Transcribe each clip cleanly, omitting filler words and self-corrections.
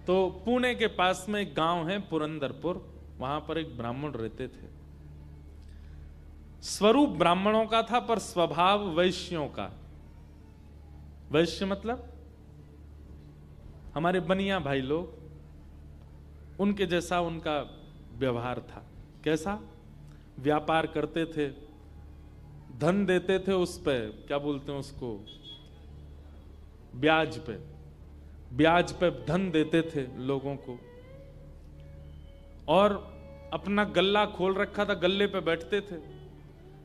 तो पुणे के पास में एक गांव है पुरंदरपुर, वहां पर एक ब्राह्मण रहते थे। स्वरूप ब्राह्मणों का था पर स्वभाव वैश्यों का। वैश्य मतलब हमारे बनिया भाई लोग, उनके जैसा उनका व्यवहार था। कैसा? व्यापार करते थे, धन देते थे, उस पे क्या बोलते हैं उसको, ब्याज पे, ब्याज पे धन देते थे लोगों को। और अपना गल्ला खोल रखा था, गल्ले पे बैठते थे।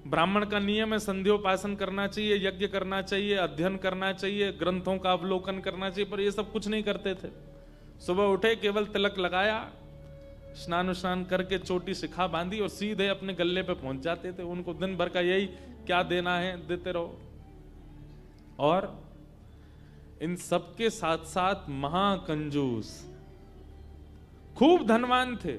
ब्राह्मण का नियम है संध्योपासन करना चाहिए, यज्ञ करना चाहिए, अध्ययन करना चाहिए, ग्रंथों का अवलोकन करना चाहिए, पर ये सब कुछ नहीं करते थे। सुबह उठे, केवल तिलक लगाया, स्नान करके चोटी शिखा बांधी और सीधे अपने गल्ले पे पहुंच जाते थे। उनको दिन भर का यही, क्या देना है देते रहो। और इन सबके साथ साथ महाकंजूस, खूब धनवान थे।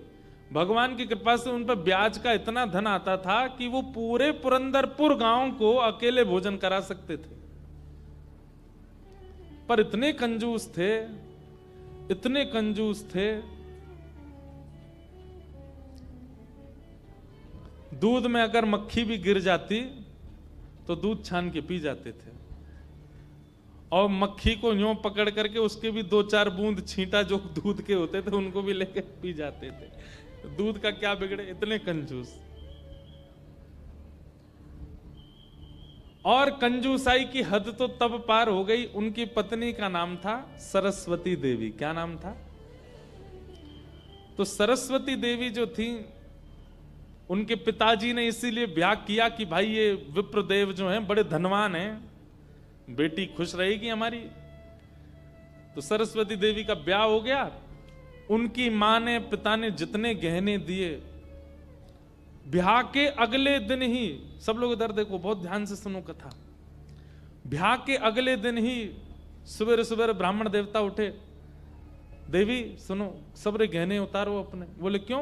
भगवान की कृपा से उन पर ब्याज का इतना धन आता था कि वो पूरे पुरंदरपुर गांव को अकेले भोजन करा सकते थे। पर इतने कंजूस थे, इतने कंजूस थे, दूध में अगर मक्खी भी गिर जाती तो दूध छान के पी जाते थे। और मक्खी को यूं पकड़ करके उसके भी 2-4 बूंद छींटा जो दूध के होते थे उनको भी लेके पी जाते थे। दूध का क्या बिगड़े, इतने कंजूस। और कंजूसाई की हद तो तब पार हो गई, उनकी पत्नी का नाम था सरस्वती देवी। क्या नाम था? तो सरस्वती देवी जो थी, उनके पिताजी ने इसीलिए ब्याह किया कि भाई ये विप्रदेव जो हैं बड़े धनवान हैं, बेटी खुश रहेगी हमारी। तो सरस्वती देवी का ब्याह हो गया। उनकी मां ने, पिता ने जितने गहने दिए, ब्याह के अगले दिन ही, सब लोग इधर देखो, बहुत ध्यान से सुनो कथा। ब्याह के अगले दिन ही सुबह सुबह ब्राह्मण देवता उठे, देवी सुनो, सबरे गहने उतारो अपने। बोले क्यों?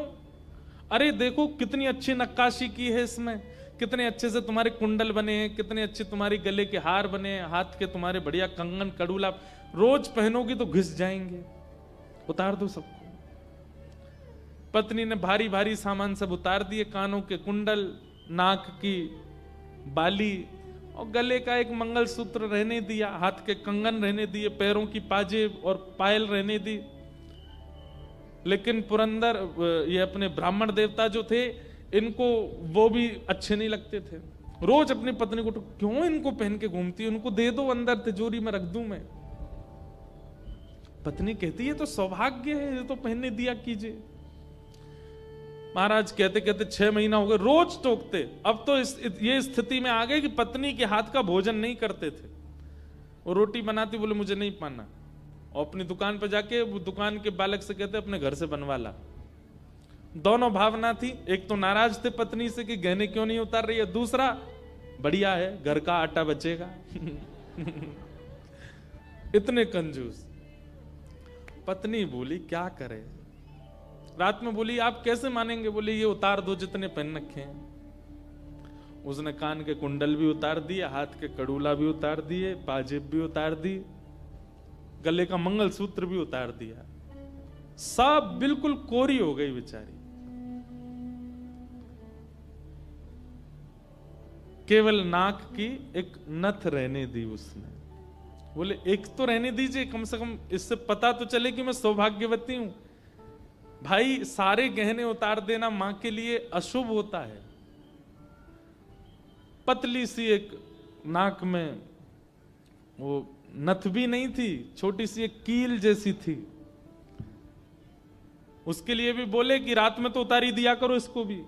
अरे देखो कितनी अच्छी नक्काशी की है इसमें, कितने अच्छे से तुम्हारे कुंडल बने हैं, कितने अच्छे तुम्हारे गले के हार बने हैं, हाथ के तुम्हारे बढ़िया कंगन कड़ूला, रोज पहनोगी तो घिस जाएंगे, उतार दो सबको। पत्नी ने भारी भारी सामान सब उतार दिए, कानों के कुंडल, नाक की बाली और गले का एक मंगलसूत्र रहने दिया, हाथ के कंगन रहने दिए, पैरों की पाजेब और पायल रहने दी। लेकिन पुरंदर, ये अपने ब्राह्मण देवता जो थे, इनको वो भी अच्छे नहीं लगते थे। रोज अपनी पत्नी को, क्यों इनको पहन के घूमती है, उनको दे दो, अंदर तिजोरी में रख दूं मैं। पत्नी कहती है तो सौभाग्य है, ये तो पहनने दिया कीजिए। महाराज कहते कहते 6 महीना हो गए, रोज टोकते। अब तो ये स्थिति में आ गए कि पत्नी के हाथ का भोजन नहीं करते थे। वो रोटी बनाती, बोले मुझे नहीं पाना, और अपनी दुकान पर जाके वो दुकान के बालक से कहते अपने घर से बनवा ला। दोनों भावना थी, एक तो नाराज थे पत्नी से कि गहने क्यों नहीं उतार रही है, दूसरा बढ़िया है घर का आटा बचेगा। इतने कंजूस। पत्नी बोली क्या करे, रात में बोली आप कैसे मानेंगे, बोले ये उतार दो जितने पहन रखे हैं। उसने कान के कुंडल भी उतार दिए, हाथ के कड़ूला भी उतार दिए, पाजेब भी उतार दी, गले का मंगलसूत्र भी उतार दिया। सब बिल्कुल कोरी हो गई बेचारी। केवल नाक की एक नथ रहने दी उसने। बोले एक तो रहने दीजिए, कम से कम इससे पता तो चले कि मैं सौभाग्यवती हूं। भाई सारे गहने उतार देना मां के लिए अशुभ होता है। पतली सी एक नाक में वो नथ भी नहीं थी, छोटी सी एक कील जैसी थी। उसके लिए भी बोले कि रात में तो उतारी दिया करो इसको भी।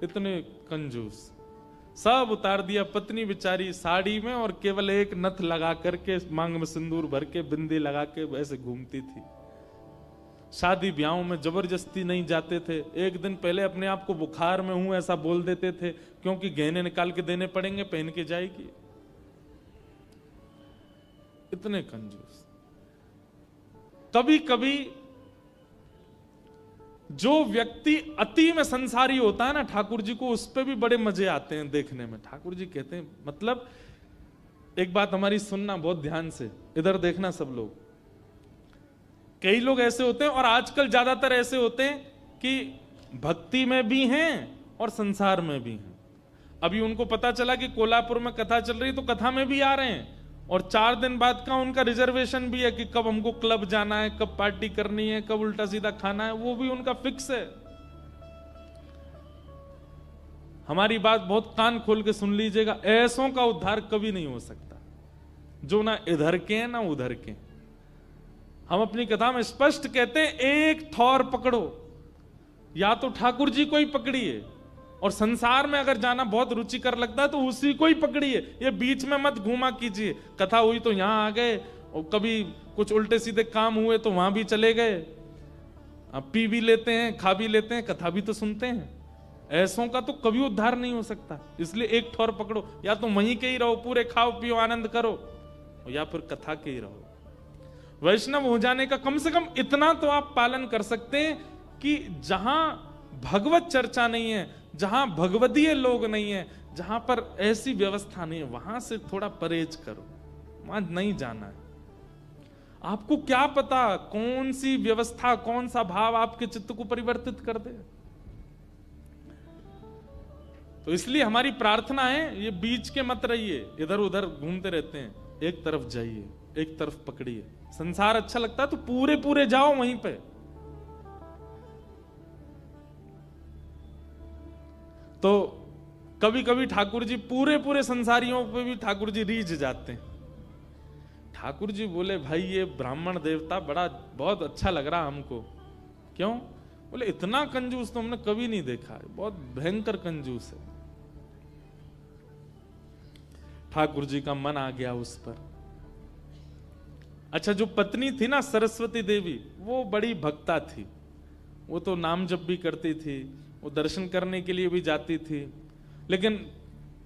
इतने कंजूस। सब उतार दिया। पत्नी बेचारी साड़ी में और केवल एक नथ लगा करके, मांग में सिंदूर भर के, बिंदी लगा के ऐसे घूमती थी। शादी ब्याहों में जबरदस्ती नहीं जाते थे। एक दिन पहले अपने आप को बुखार में हूं ऐसा बोल देते थे, क्योंकि गहने निकाल के देने पड़ेंगे, पहन के जाएगी। इतने कंजूस। कभी कभी जो व्यक्ति अति में संसारी होता है ना, ठाकुर जी को उस पर भी बड़े मजे आते हैं देखने में। ठाकुर जी कहते हैं, मतलब एक बात हमारी सुनना बहुत ध्यान से, इधर देखना सब लोग। कई लोग ऐसे होते हैं, और आजकल ज्यादातर ऐसे होते हैं कि भक्ति में भी हैं और संसार में भी हैं। अभी उनको पता चला कि कोल्हापुर में कथा चल रही है तो कथा में भी आ रहे हैं, और 4 दिन बाद का उनका रिजर्वेशन भी है कि कब हमको क्लब जाना है, कब पार्टी करनी है, कब उल्टा सीधा खाना है, वो भी उनका फिक्स है। हमारी बात बहुत कान खोल के सुन लीजिएगा, ऐसों का उद्धार कभी नहीं हो सकता जो ना इधर के हैं ना उधर के। हम अपनी कथा में स्पष्ट कहते हैं, एक थौर पकड़ो, या तो ठाकुर जी को ही पकड़िए, और संसार में अगर जाना बहुत रुचिकर लगता है तो उसी को ही पकड़िए, ये बीच में मत घूमा कीजिए। कथा हुई तो यहां आ गए, और कभी कुछ उल्टे सीधे काम हुए तो वहां भी चले गए। अब पी भी लेते हैं, खा भी लेते हैं, कथा भी तो सुनते हैं। ऐसों का तो कभी उद्धार नहीं हो सकता। इसलिए एक ठौर पकड़ो, या तो वहीं के ही रहो, पूरे खाओ पियो आनंद करो, या फिर कथा के ही रहो। वैष्णव हो जाने का कम से कम इतना तो आप पालन कर सकते हैं कि जहां भगवत चर्चा नहीं है, जहां भगवदीय लोग नहीं है, जहां पर ऐसी व्यवस्था नहीं है, वहां से थोड़ा परहेज करो, वहां नहीं जाना है। आपको क्या पता कौन सी व्यवस्था, कौन सा भाव आपके चित्त को परिवर्तित कर दे। तो इसलिए हमारी प्रार्थना है, ये बीच के मत रहिए, इधर उधर घूमते रहते हैं, एक तरफ जाइए, एक तरफ पकड़िए। संसार अच्छा लगता है तो पूरे पूरे जाओ वहीं पे। तो कभी कभी ठाकुर जी पूरे पूरे संसारियों पे भी ठाकुर जी रीझ जाते हैं। ठाकुर जी बोले, भाई ये ब्राह्मण देवता बड़ा बहुत अच्छा लग रहा हमको। क्यों? बोले इतना कंजूस तो हमने कभी नहीं देखा है, बहुत भयंकर कंजूस है। ठाकुर जी का मन आ गया उस पर। अच्छा, जो पत्नी थी ना सरस्वती देवी, वो बड़ी भक्ता थी, वो तो नाम जप भी करती थी, वो दर्शन करने के लिए भी जाती थी, लेकिन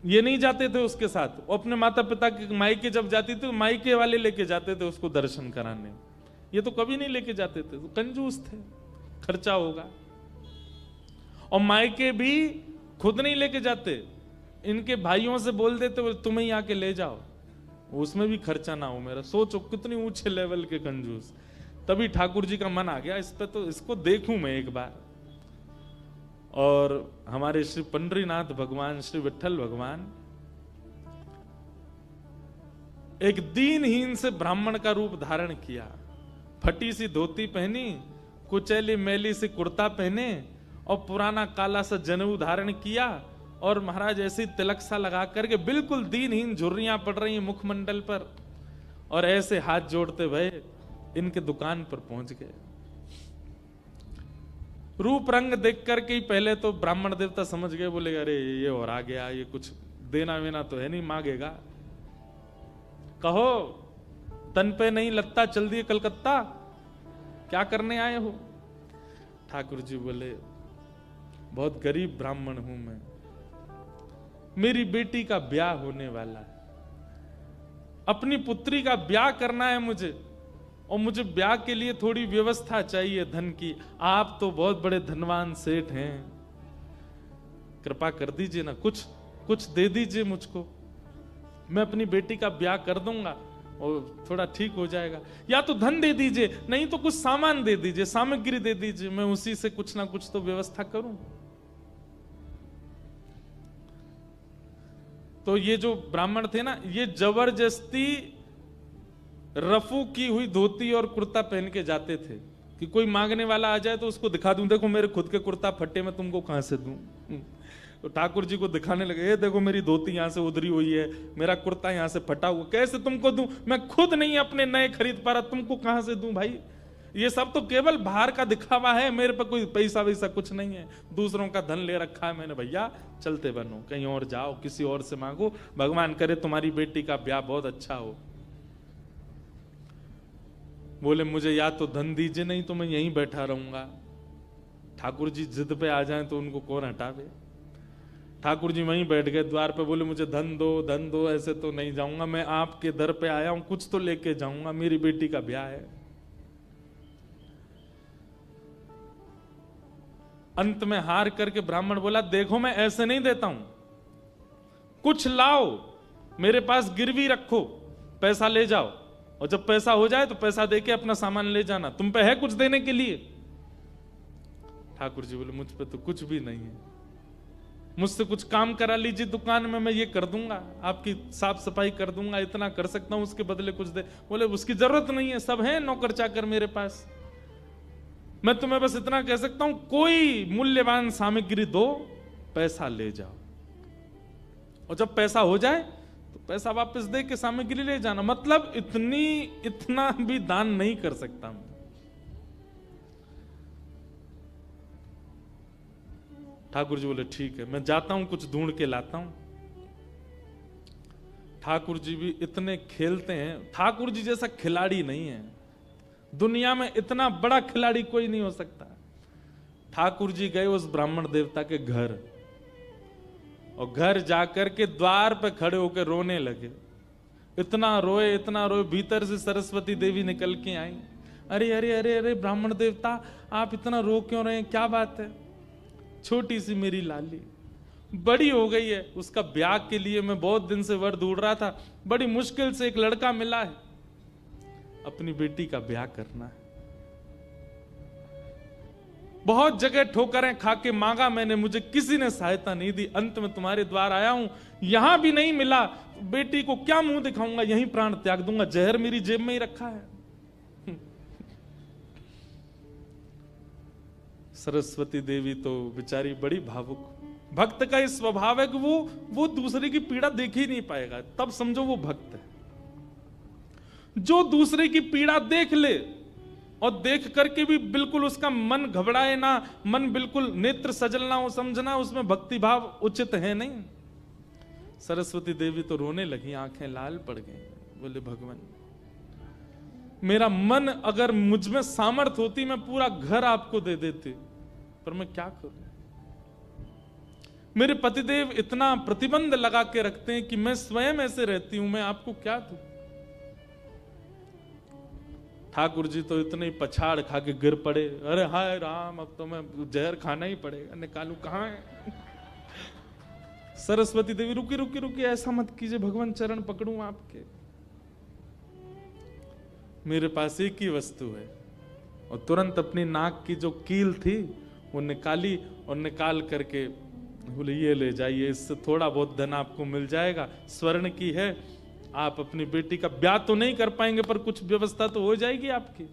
ये नहीं जाते थे उसके साथ। वो अपने माता पिता के मायके जब जाती थी तो मायके वाले लेके जाते थे उसको दर्शन कराने, ये तो कभी नहीं लेके जाते थे, तो कंजूस थे, खर्चा होगा। और मायके भी खुद नहीं लेके जाते, इनके भाइयों से बोल देते तुम ही आके ले जाओ, उसमें भी खर्चा ना हो मेरा। सोचो कितनी ऊंचे लेवल के कंजूस। तभी ठाकुर जी का मन आ गया इस पे, तो इसको देखूं मैं एक बार। और हमारे श्री पंडरीनाथ भगवान, श्री विठल भगवान एक दीनहीन से ब्राह्मण का रूप धारण किया, फटी सी धोती पहनी, कुचैली मैली सी कुर्ता पहने, और पुराना काला सा जनेऊ धारण किया, और महाराज ऐसी तिलक सा लगा करके बिल्कुल दीनहीन, झुर्रियां पड़ रही हैं मुखमंडल पर, और ऐसे हाथ जोड़ते भये इनके दुकान पर पहुंच गए। रूप रंग देख करके ही पहले तो ब्राह्मण देवता समझ गए, बोले अरे ये और आ गया, ये कुछ देना वेना तो है नहीं, मांगेगा। कहो तन पे नहीं लगता, चल दिए कलकत्ता, क्या करने आए हो? ठाकुर जी बोले बहुत गरीब ब्राह्मण हूं मैं, मेरी बेटी का ब्याह होने वाला है, अपनी पुत्री का ब्याह करना है मुझे, और मुझे ब्याह के लिए थोड़ी व्यवस्था चाहिए धन की। आप तो बहुत बड़े धनवान सेठ हैं, कृपा कर दीजिए ना, कुछ दे दीजिए मुझको, मैं अपनी बेटी का ब्याह कर दूंगा और थोड़ा ठीक हो जाएगा। या तो धन दे दीजिए, नहीं तो कुछ सामान दे दीजिए, सामग्री दे दीजिए, मैं उसी से कुछ ना कुछ तो व्यवस्था करूं। तो ये जो ब्राह्मण थे ना, ये जबरदस्ती रफू की हुई धोती और कुर्ता पहन के जाते थे कि कोई मांगने वाला आ जाए तो उसको दिखा दूं, देखो मेरे खुद के कुर्ता फटे, मैं तुमको कहां से दूं। तो ठाकुर जी को दिखाने लगे, ये देखो मेरी धोती यहां से उधरी हुई है, मेरा कुर्ता यहां से फटा हुआ, कैसे तुमको दूं, मैं खुद नहीं अपने नए खरीद पा रहा, तुमको कहां से दूं भाई। ये सब तो केवल बाहर का दिखावा है, मेरे पे कोई पैसा वैसा कुछ नहीं है, दूसरों का धन ले रखा है मैंने। भैया चलते बनो, कहीं और जाओ, किसी और से मांगो, भगवान करे तुम्हारी बेटी का ब्याह बहुत अच्छा हो। बोले मुझे या तो धन दीजिए, नहीं तो मैं यहीं बैठा रहूंगा। ठाकुर जी जिद पे आ जाएं तो उनको कौन हटावे। ठाकुर जी वहीं बैठ गए द्वार पे, बोले मुझे धन दो, ऐसे तो नहीं जाऊंगा, मैं आपके दर पे आया हूं, कुछ तो लेके जाऊंगा, मेरी बेटी का ब्याह है। अंत में हार करके ब्राह्मण बोला, देखो मैं ऐसे नहीं देता हूं, कुछ लाओ, मेरे पास गिरवी रखो, पैसा ले जाओ और जब पैसा हो जाए तो पैसा देके अपना सामान ले जाना, तुम पे है कुछ देने के लिए? ठाकुर जी बोले मुझ पे तो कुछ भी नहीं है, मुझसे कुछ काम करा लीजिए दुकान में, मैं ये कर दूंगा, आपकी साफ सफाई कर दूंगा, इतना कर सकता हूं, उसके बदले कुछ दे। बोले उसकी जरूरत नहीं है, सब है नौकर चाकर मेरे पास, मैं तुम्हें बस इतना कह सकता हूं कोई मूल्यवान सामग्री दो, पैसा ले जाओ, और जब पैसा हो जाए तो पैसा वापस दे के सामग्री ले जाना। मतलब इतना भी दान नहीं कर सकता मैं। ठाकुर जी बोले ठीक है, मैं जाता हूं, कुछ ढूंढ के लाता हूं। ठाकुर जी भी इतने खेलते हैं, ठाकुर जी जैसा खिलाड़ी नहीं है दुनिया में, इतना बड़ा खिलाड़ी कोई नहीं हो सकता। ठाकुर जी गए उस ब्राह्मण देवता के घर, और घर जाकर के द्वार पे खड़े होकर रोने लगे। इतना रोए, भीतर से सरस्वती देवी निकल के आई। अरे अरे अरे अरे ब्राह्मण देवता, आप इतना रो क्यों रहे हैं, क्या बात है? छोटी सी मेरी लाली बड़ी हो गई है, उसका ब्याह के लिए मैं बहुत दिन से वर ढूंढ रहा था, बड़ी मुश्किल से एक लड़का मिला है, अपनी बेटी का ब्याह करना है। बहुत जगह ठोकरें खा के मांगा मैंने, मुझे किसी ने सहायता नहीं दी, अंत में तुम्हारे द्वार आया हूं, यहां भी नहीं मिला, बेटी को क्या मुंह दिखाऊंगा, यहीं प्राण त्याग दूंगा, जहर मेरी जेब में ही रखा है। सरस्वती देवी तो बेचारी बड़ी भावुक, भक्त का इस स्वभाव है कि वो दूसरे की पीड़ा देख ही नहीं पाएगा, तब समझो वो भक्त है। जो दूसरे की पीड़ा देख ले और देख करके भी बिल्कुल उसका मन घबराए ना, मन बिल्कुल नेत्र सजल ना हो, समझना उसमें भक्ति भाव उचित है नहीं। सरस्वती देवी तो रोने लगी, आंखें लाल पड़ गई, बोले भगवान मेरा मन, अगर मुझ में सामर्थ्य होती मैं पूरा घर आपको दे देती, पर मैं क्या करूं? मेरे पतिदेव इतना प्रतिबंध लगा के रखते हैं कि मैं स्वयं ऐसे रहती हूं, मैं आपको क्या दूं? ठाकुर जी तो इतने पछाड़ खा के गिर पड़े, अरे हाय राम, अब तो मैं जहर खाना ही पड़ेगा, निकालू कहां है? सरस्वती देवी रुकी रुकी रुकी, ऐसा मत कीजिए भगवान, चरण पकड़ूं आपके, मेरे पास एक ही वस्तु है। और तुरंत अपनी नाक की जो कील थी वो निकाली, और निकाल करके बोले ये ले जाइए, इससे थोड़ा बहुत धन आपको मिल जाएगा, स्वर्ण की है, आप अपनी बेटी का ब्याह तो नहीं कर पाएंगे पर कुछ व्यवस्था तो हो जाएगी आपकी।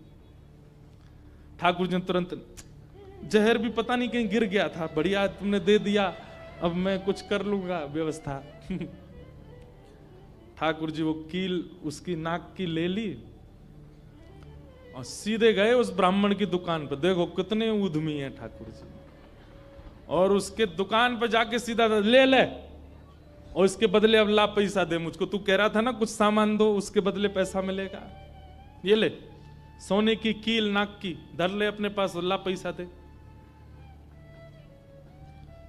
ठाकुर जी ने तुरंत, जहर भी पता नहीं कहीं गिर गया था, बढ़िया तुमने दे दिया, अब मैं कुछ कर लूंगा व्यवस्था। ठाकुर जी वो कील उसकी नाक की ले ली और सीधे गए उस ब्राह्मण की दुकान पर। देखो कितने उद्यमी हैं ठाकुर जी, और उसके दुकान पर जाके सीधा ले ले, और इसके बदले अब ला पैसा दे मुझको, तू कह रहा था ना कुछ सामान दो, उसके बदले पैसा मिलेगा, ये ले सोने की कील नाक की, धर ले अपने पास, ला पैसा दे।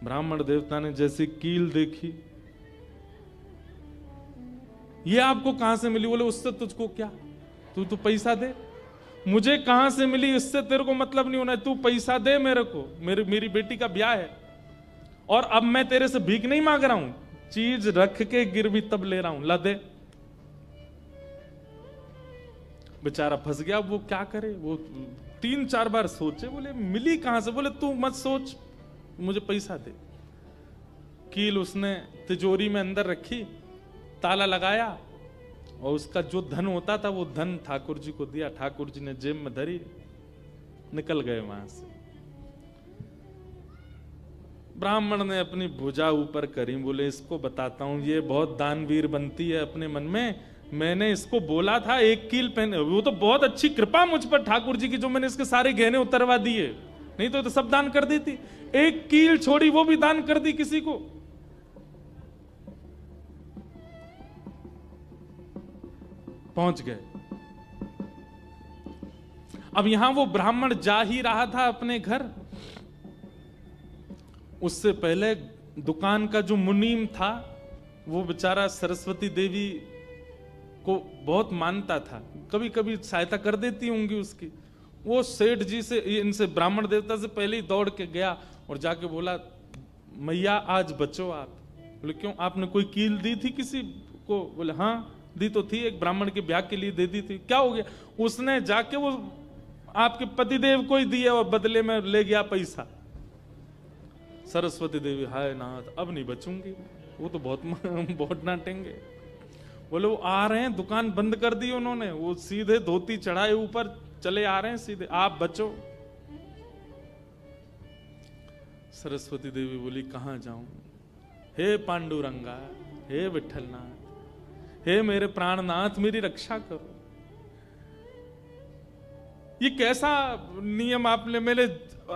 ब्राह्मण देवता ने जैसी कील देखी, ये आपको कहां से मिली? बोले उससे तुझको क्या, तू तो पैसा दे। मुझे कहां से मिली इससे तेरे को मतलब नहीं होना है, तू पैसा दे मेरे को, मेरी बेटी का ब्याह है, और अब मैं तेरे से भीख नहीं मांग रहा हूं, चीज रख के गिरवी तब ले रहा हूं, ला दे। बेचारा फंस गया, वो क्या करे, वो 3-4 बार सोचे, बोले मिली कहां से? बोले तू मत सोच, मुझे पैसा दे। कील उसने तिजोरी में अंदर रखी, ताला लगाया, और उसका जो धन होता था वो धन ठाकुर जी को दिया, ठाकुर जी ने जेब में धरी, निकल गए वहां से। ब्राह्मण ने अपनी भुजा ऊपर करी, बोले इसको बताता हूं, ये बहुत दानवीर बनती है अपने मन में, मैंने इसको बोला था एक कील पहने, वो तो बहुत अच्छी कृपा मुझ पर ठाकुर जी की, जो मैंने इसके सारे गहने उतरवा दिए, नहीं तो सब दान कर देती, एक कील छोड़ी वो भी दान कर दी किसी को। पहुंच गए। अब यहां वो ब्राह्मण जा ही रहा था अपने घर, उससे पहले दुकान का जो मुनीम था वो बेचारा सरस्वती देवी को बहुत मानता था, कभी कभी सहायता कर देती होंगी उसकी। वो सेठ जी से, इनसे ब्राह्मण देवता से पहले ही दौड़ के गया और जाके बोला, मैया आज बचो आप। बोले क्यों, आपने कोई कील दी थी किसी को? बोले हाँ, दी तो थी, एक ब्राह्मण के ब्याह के लिए दे दी थी, क्या हो गया? उसने जाके वो आपके पतिदेव को ही दिया और बदले में ले गया पैसा। सरस्वती देवी, हाय नाथ अब नहीं बचूंगी, वो तो बहुत डांटेंगे। बोले वो आ रहे हैं, दुकान बंद कर दी उन्होंने, वो सीधे धोती चढ़ाए ऊपर चले आ रहे हैं सीधे, आप बचो। सरस्वती देवी बोली कहां जाऊं? हे पांडुरंगा, हे विठलनाथ, हे मेरे प्राणनाथ, मेरी रक्षा करो। ये कैसा नियम आपने मेरे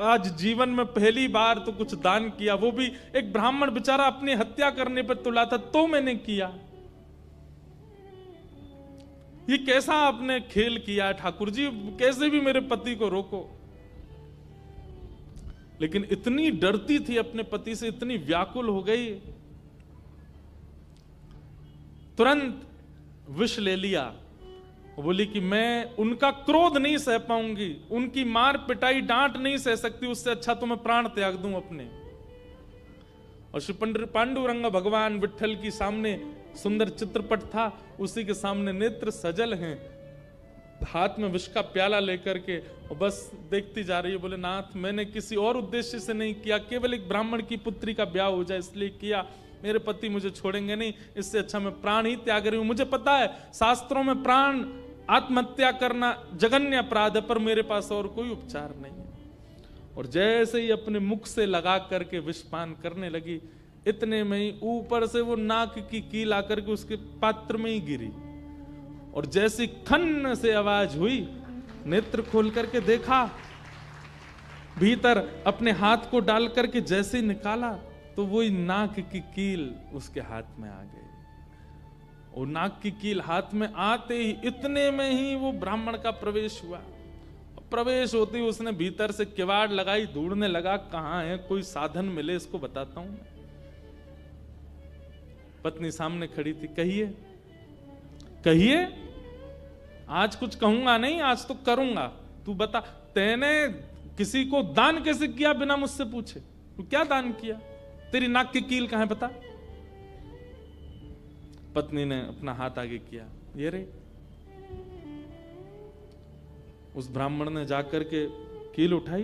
आज जीवन में पहली बार तो कुछ दान किया, वो भी एक ब्राह्मण बेचारा अपनी हत्या करने पर तुला था तो मैंने किया। ये कैसा आपने खेल किया ठाकुर जी, कैसे भी मेरे पति को रोको। लेकिन इतनी डरती थी अपने पति से, इतनी व्याकुल हो गई, तुरंत विष ले लिया। बोली कि मैं उनका क्रोध नहीं सह पाऊंगी, उनकी मार पिटाई डांट नहीं सह सकती, उससे अच्छा तो मैं प्राण त्याग दूं अपने। और श्री पांडुरंग भगवान विठल की सामने सुंदर चित्रपट था, उसी के सामने नेत्र सजल हैं, हाथ में विष का प्याला लेकर के, और बस देखती जा रही है। बोले नाथ मैंने किसी और उद्देश्य से नहीं किया, केवल एक ब्राह्मण की पुत्री का ब्याह हो जाए इसलिए किया, मेरे पति मुझे छोड़ेंगे नहीं, इससे अच्छा मैं प्राण ही त्याग रही हूं। मुझे पता है शास्त्रों में प्राण आत्महत्या करना जघन्य अपराध है, पर मेरे पास और कोई उपचार नहीं है। और जैसे ही अपने मुख से लगा करके विषपान करने लगी, इतने में ही ऊपर से वो नाक की कील आकर के उसके पात्र में ही गिरी, और जैसी खन्न से आवाज हुई, नेत्र खोल करके देखा, भीतर अपने हाथ को डाल करके जैसे ही निकाला तो वही नाक की कील उसके हाथ में आ गई। और नाक की कील हाथ में आते ही इतने में ही वो ब्राह्मण का प्रवेश हुआ। प्रवेश होते ही उसने भीतर से किवाड़ लगाई, ढूंढने लगा कहां है, कोई साधन मिले इसको बताता हूं। पत्नी सामने खड़ी थी, कहिए कहिए, आज कुछ कहूंगा नहीं, आज तो करूंगा, तू बता तैने किसी को दान कैसे किया बिना मुझसे पूछे? तू क्या दान किया? तेरी नाक की कील कहां है बता। पत्नी ने अपना हाथ आगे किया, ये रे। उस ब्राह्मण ने जाकर के कील उठाई,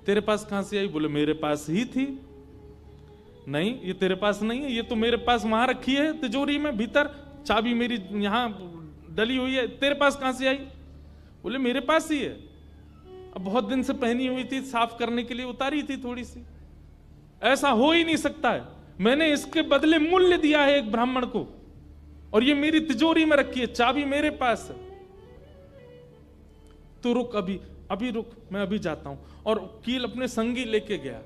तेरे पास कहां से आई? बोले मेरे पास ही थी। नहीं ये तेरे पास नहीं है, ये तो मेरे पास वहां रखी है तिजोरी में भीतर, चाबी मेरी यहां डली हुई है, तेरे पास कहां से आई? बोले मेरे पास ही है, अब बहुत दिन से पहनी हुई थी, साफ करने के लिए उतारी थी थोड़ी सी। ऐसा हो ही नहीं सकता है, मैंने इसके बदले मूल्य दिया है एक ब्राह्मण को, और ये मेरी तिजोरी में रखी है, चाबी मेरे पास है। तो रुक, अभी अभी रुक, मैं अभी जाता हूं। और कील अपने संगी लेके गया,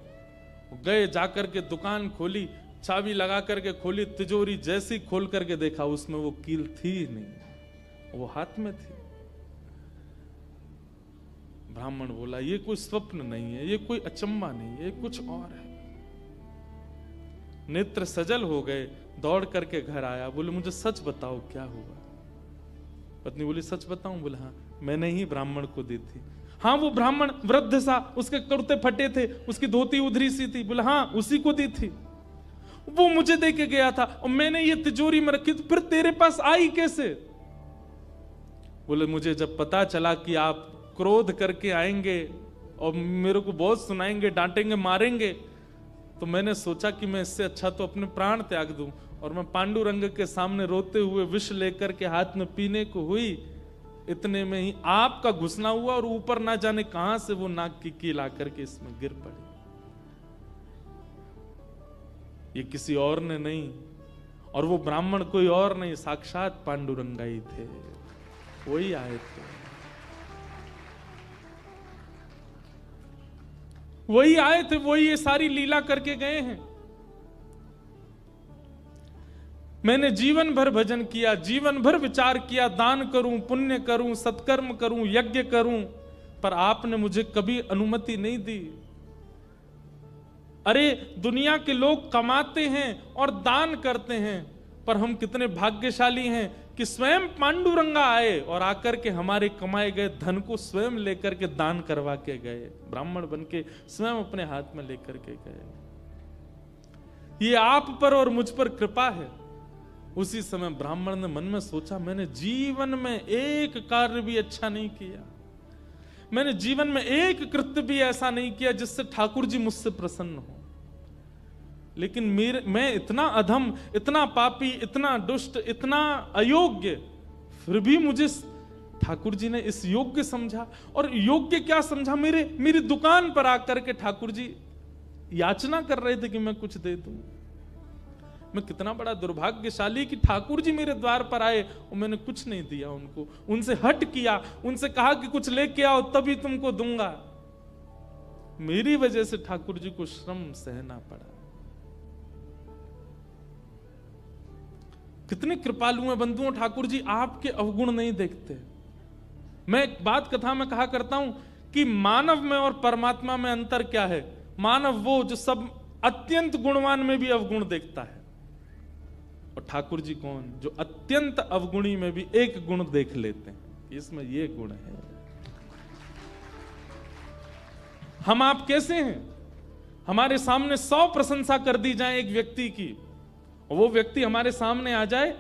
गए, जाकर के दुकान खोली, चाबी लगा करके खोली, तिजोरी जैसी खोल करके देखा उसमें वो कील थी ही नहीं, वो हाथ में थी। ब्राह्मण बोला ये कोई स्वप्न नहीं है, ये कोई अचंबा नहीं है, ये कुछ और है। नेत्र सजल हो गए, दौड़ करके घर आया, बोले मुझे सच बताओ क्या हुआ। पत्नी बोली सच बताऊं? बोले हाँ, मैंने ही ब्राह्मण को दी थी। हाँ वो ब्राह्मण वृद्ध सा, उसके कुर्ते फटे थे, उसकी धोती उधरी सी थी। बोले हाँ उसी को दी थी, वो मुझे दे के गया था और मैंने ये तिजोरी में रखी, तो फिर तेरे पास आई कैसे? बोले मुझे जब पता चला कि आप क्रोध करके आएंगे और मेरे को बहुत सुनाएंगे, डांटेंगे, मारेंगे, तो मैंने सोचा कि मैं इससे अच्छा तो अपने प्राण त्याग दूं। और मैं पांडुरंग के सामने रोते हुए विष लेकर के हाथ में पीने को हुई, इतने में ही आपका घुसना हुआ और ऊपर ना जाने कहां से वो नाक की कील आकर के इसमें गिर पड़ी। ये किसी और ने नहीं, और वो ब्राह्मण कोई और नहीं, साक्षात पांडुरंगा ही थे, वही आए थे, वही आए थे, वही ये सारी लीला करके गए हैं। मैंने जीवन भर भजन किया, जीवन भर विचार किया, दान करूं, पुण्य करूं, सत्कर्म करूं, यज्ञ करूं, पर आपने मुझे कभी अनुमति नहीं दी। अरे दुनिया के लोग कमाते हैं और दान करते हैं, पर हम कितने भाग्यशाली हैं कि स्वयं पांडुरंगा आए और आकर के हमारे कमाए गए धन को स्वयं लेकर के दान करवा के गए, ब्राह्मण बन के स्वयं अपने हाथ में लेकर के गए। ये आप पर और मुझ पर कृपा है। उसी समय ब्राह्मण ने मन में सोचा, मैंने जीवन में एक कार्य भी अच्छा नहीं किया, मैंने जीवन में एक कृत्य भी ऐसा नहीं किया जिससे ठाकुर जी मुझसे प्रसन्न हो, लेकिन मैं इतना अधम, इतना पापी, इतना दुष्ट, इतना अयोग्य, फिर भी मुझे ठाकुर जी ने इस योग्य समझा। और योग्य क्या समझा, मेरी दुकान पर आकर के ठाकुर जी याचना कर रहे थे कि मैं कुछ दे दूं। मैं कितना बड़ा दुर्भाग्यशाली कि ठाकुर जी मेरे द्वार पर आए और मैंने कुछ नहीं दिया उनको, उनसे हट किया, उनसे कहा कि कुछ लेके आओ तभी तुमको दूंगा। मेरी वजह से ठाकुर जी को श्रम सहना पड़ा। कितने कृपालु हैं बंधुओं ठाकुर जी, आपके अवगुण नहीं देखते। मैं एक बात कथा में कहा करता हूं कि मानव में और परमात्मा में अंतर क्या है। मानव वो जो सब अत्यंत गुणवान में भी अवगुण देखता है, और ठाकुर जी कौन, जो अत्यंत अवगुणी में भी एक गुण देख लेते हैं, इसमें ये गुण है। हम आप कैसे हैं, हमारे सामने 100 प्रशंसा कर दी जाए एक व्यक्ति की, और वो व्यक्ति हमारे सामने आ जाए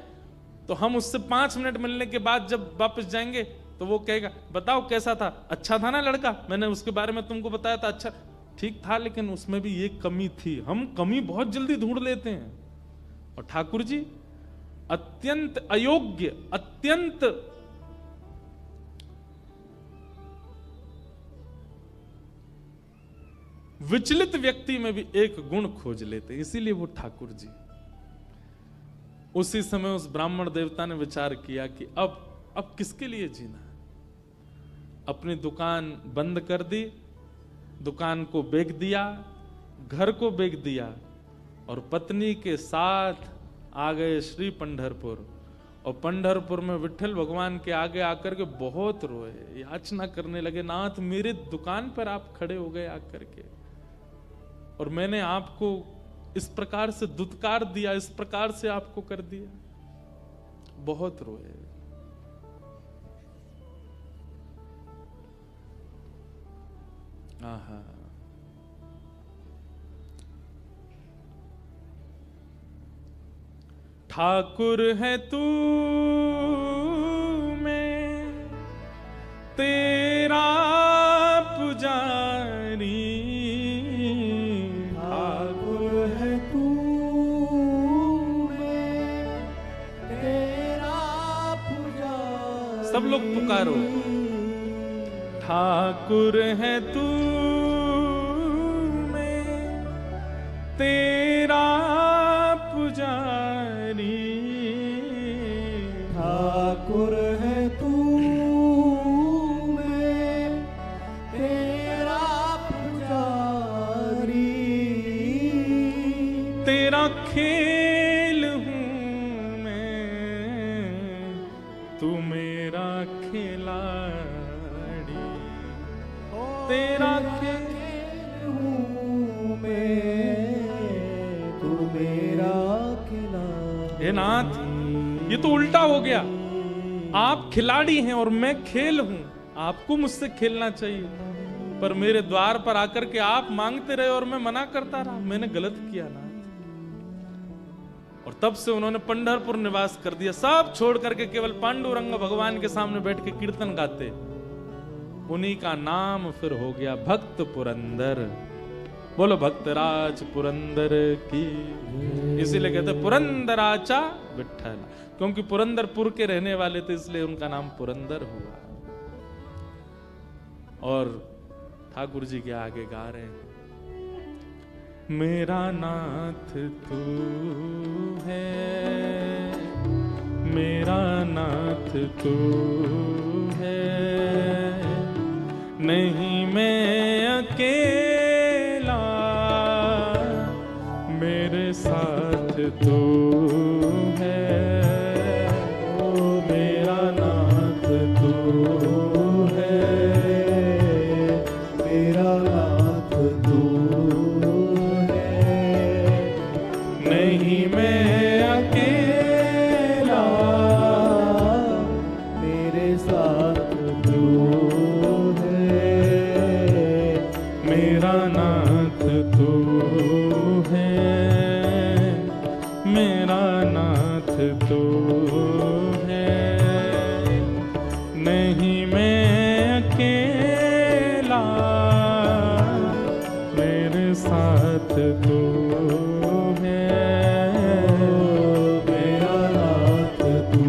तो हम उससे 5 मिनट मिलने के बाद जब वापस जाएंगे तो वो कहेगा, बताओ कैसा था, अच्छा था ना लड़का, मैंने उसके बारे में तुमको बताया था, अच्छा ठीक था, लेकिन उसमें भी ये कमी थी। हम कमी बहुत जल्दी ढूंढ लेते हैं। और ठाकुर जी अत्यंत अयोग्य, अत्यंत विचलित व्यक्ति में भी एक गुण खोज लेते, इसीलिए वो ठाकुर जी। उसी समय उस ब्राह्मण देवता ने विचार किया कि अब किसके लिए जीना। अपनी दुकान बंद कर दी, दुकान को बेच दिया, घर को बेच दिया, और पत्नी के साथ आ गए श्री पंढरपुर। और पंढरपुर में विठल भगवान के आगे आकर के बहुत रोए, याचना करने लगे, नाथ मेरे दुकान पर आप खड़े हो गए आकर के, और मैंने आपको इस प्रकार से दुत्कार दिया, इस प्रकार से आपको कर दिया। बहुत रोए। आहा, ठाकुर है तू मैं तेरा पुजारी, ठाकुर है तू मैं तेरा पुजारी। सब लोग पुकारो, ठाकुर है तू मैं तेरा पुजारी, ठाकुर है तू मैं तेरा पुजारी। तेरा खेल हूँ मैं, तू मेरा खिलाड़ी, तेरा खेल हूँ मैं, तू मेरा खिलाड़ी। हे नाथ, ये तो उल्टा हो गया। आप खिलाड़ी हैं और मैं खेल हूं, आपको मुझसे खेलना चाहिए, पर मेरे द्वार पर आकर के आप मांगते रहे और मैं मना करता रहा, मैंने गलत किया ना। और तब से उन्होंने पंढरपुर निवास कर दिया, सब छोड़ करके केवल पांडुरंग भगवान के सामने बैठ के कीर्तन गाते। उन्हीं का नाम फिर हो गया भक्त पुरंदर। बोलो भक्तराज पुरंदर की। इसीलिए कहते पुरंदराचा विठ्ठल, क्योंकि पुरंदरपुर के रहने वाले थे, इसलिए उनका नाम पुरंदर हुआ। और ठाकुर जी के आगे गा रहे हैं, मेरा नाथ तू है, मेरा नाथ तू है, नहीं मैं अकेला, मेरे साथ तू है, ओ मेरा नाथ तू है, मेरा नाथ तू है, नहीं मैं अकेला, मेरे साथ तू है। नाथ तू है, मेरा नाथ तू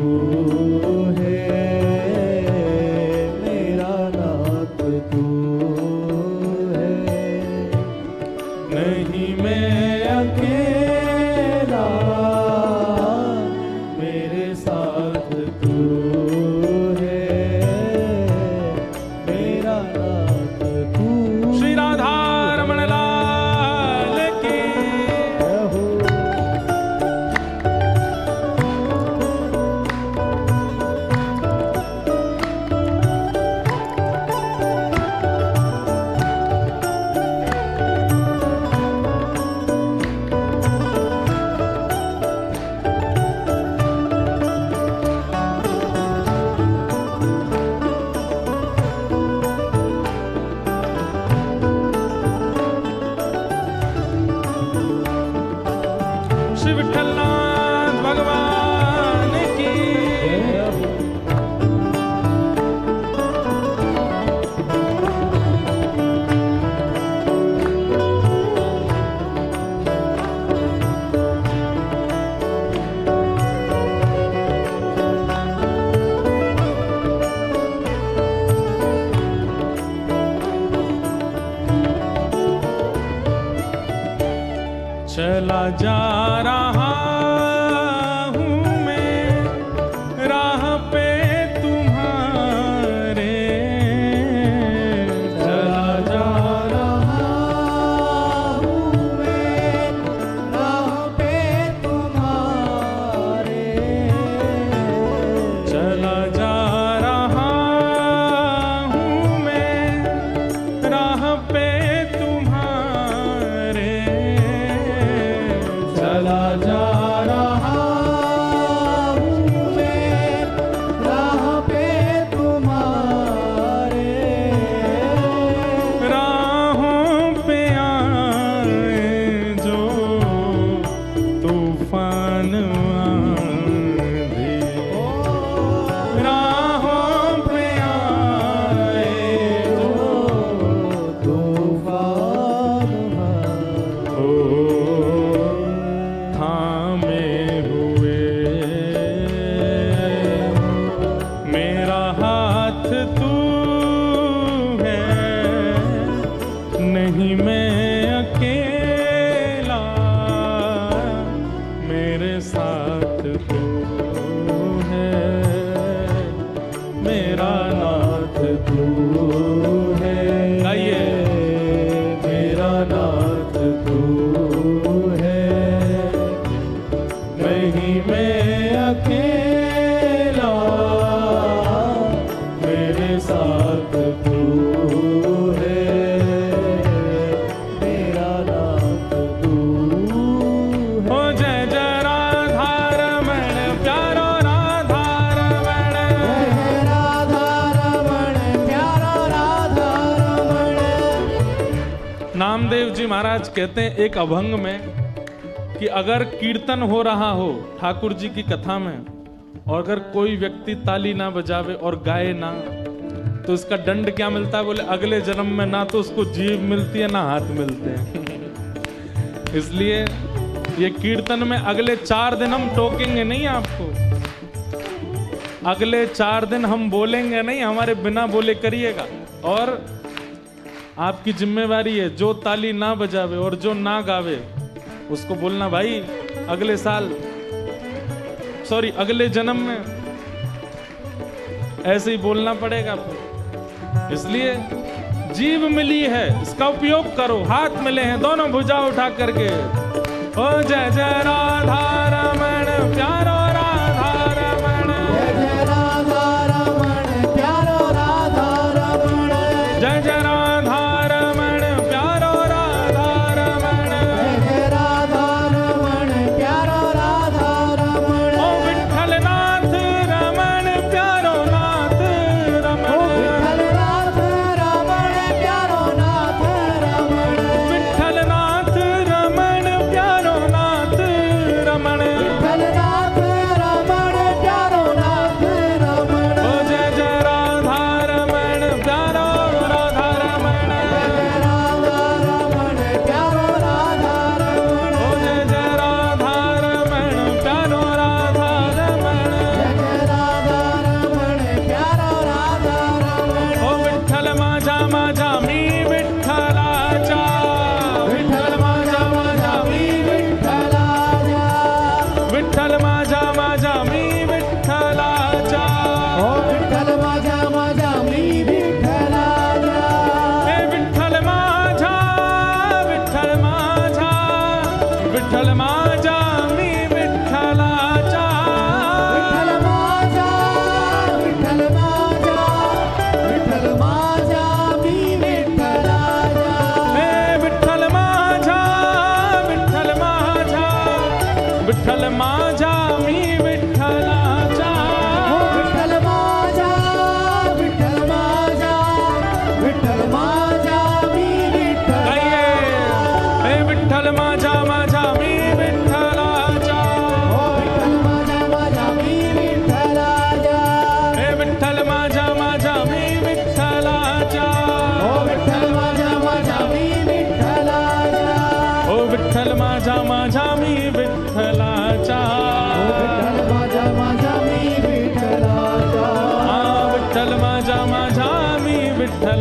है, मेरा नाथ तू है। नहीं मैं अकेला, मेरे साथ तू है, मेरा नाथ तू। श्री राधा रमण लाल की। हो श्री विठलनाथ भगवान की। चला जा रहा हूँ मैं राह पे तुम्हारे, चला जा रहा हूँ मैं राह पे तुम्हारे। चला जा रहा हूँ मैं राह पे तुम्हारे। चला जा रहा हूँ मैं राह पे तुम्हारे। राहों पे आए जो तूफान आंधी, राहों पे आए जो तूफान ओ थामे हुए मेरा हाथ तू है, नहीं मैं अकेला, मेरे साथ तू है, मेरा नाथ तू है, गाइए। मेरा नाथ तू है, नहीं मैं अकेला, मेरे साथ तू है, मेरा नाथ तू ओ जय जय राधा रमण प्यारो राधा रमण। है। राधा रमण प्यारा राधा रमण। नामदेव जी महाराज कहते हैं एक अभंग में कि अगर कीर्तन हो रहा हो ठाकुर जी की कथा में और अगर कोई व्यक्ति ताली ना बजावे और गाए ना, तो इसका दंड क्या मिलता है? बोले अगले जन्म में ना तो उसको जीभ मिलती है ना हाथ मिलते हैं। इसलिए ये कीर्तन में अगले 4 दिन हम टोकेंगे नहीं आपको, अगले 4 दिन हम बोलेंगे नहीं, हमारे बिना बोले करिएगा। और आपकी जिम्मेवारी है, जो ताली ना बजावे और जो ना गावे उसको बोलना भाई अगले साल, सॉरी अगले जन्म में ऐसे ही बोलना पड़ेगा आपको। इसलिए जीभ मिली है, इसका उपयोग करो। हाथ मिले हैं, दोनों भुजा उठा करके ओ जय जय राधा रमण प्यारो राधा रमण। जय जय राधा रमण प्यारो राधा रमण। जय जय राधा रमण प्यारो राधा रमण। जय जय राधा रमण प्यारो राधा रमण। ओ विठ्ठल नाथ रमण प्यारो नाथ रमण। विठ्ठल नाथ रमण प्यारो नाथ रमण। विठ्ठल नाथ रमण प्यारो नाथ रमण। विठ्ठल नाथ रमण प्यारो नाथ रमण। ओ जय जय राधा रमण प्यारो राधा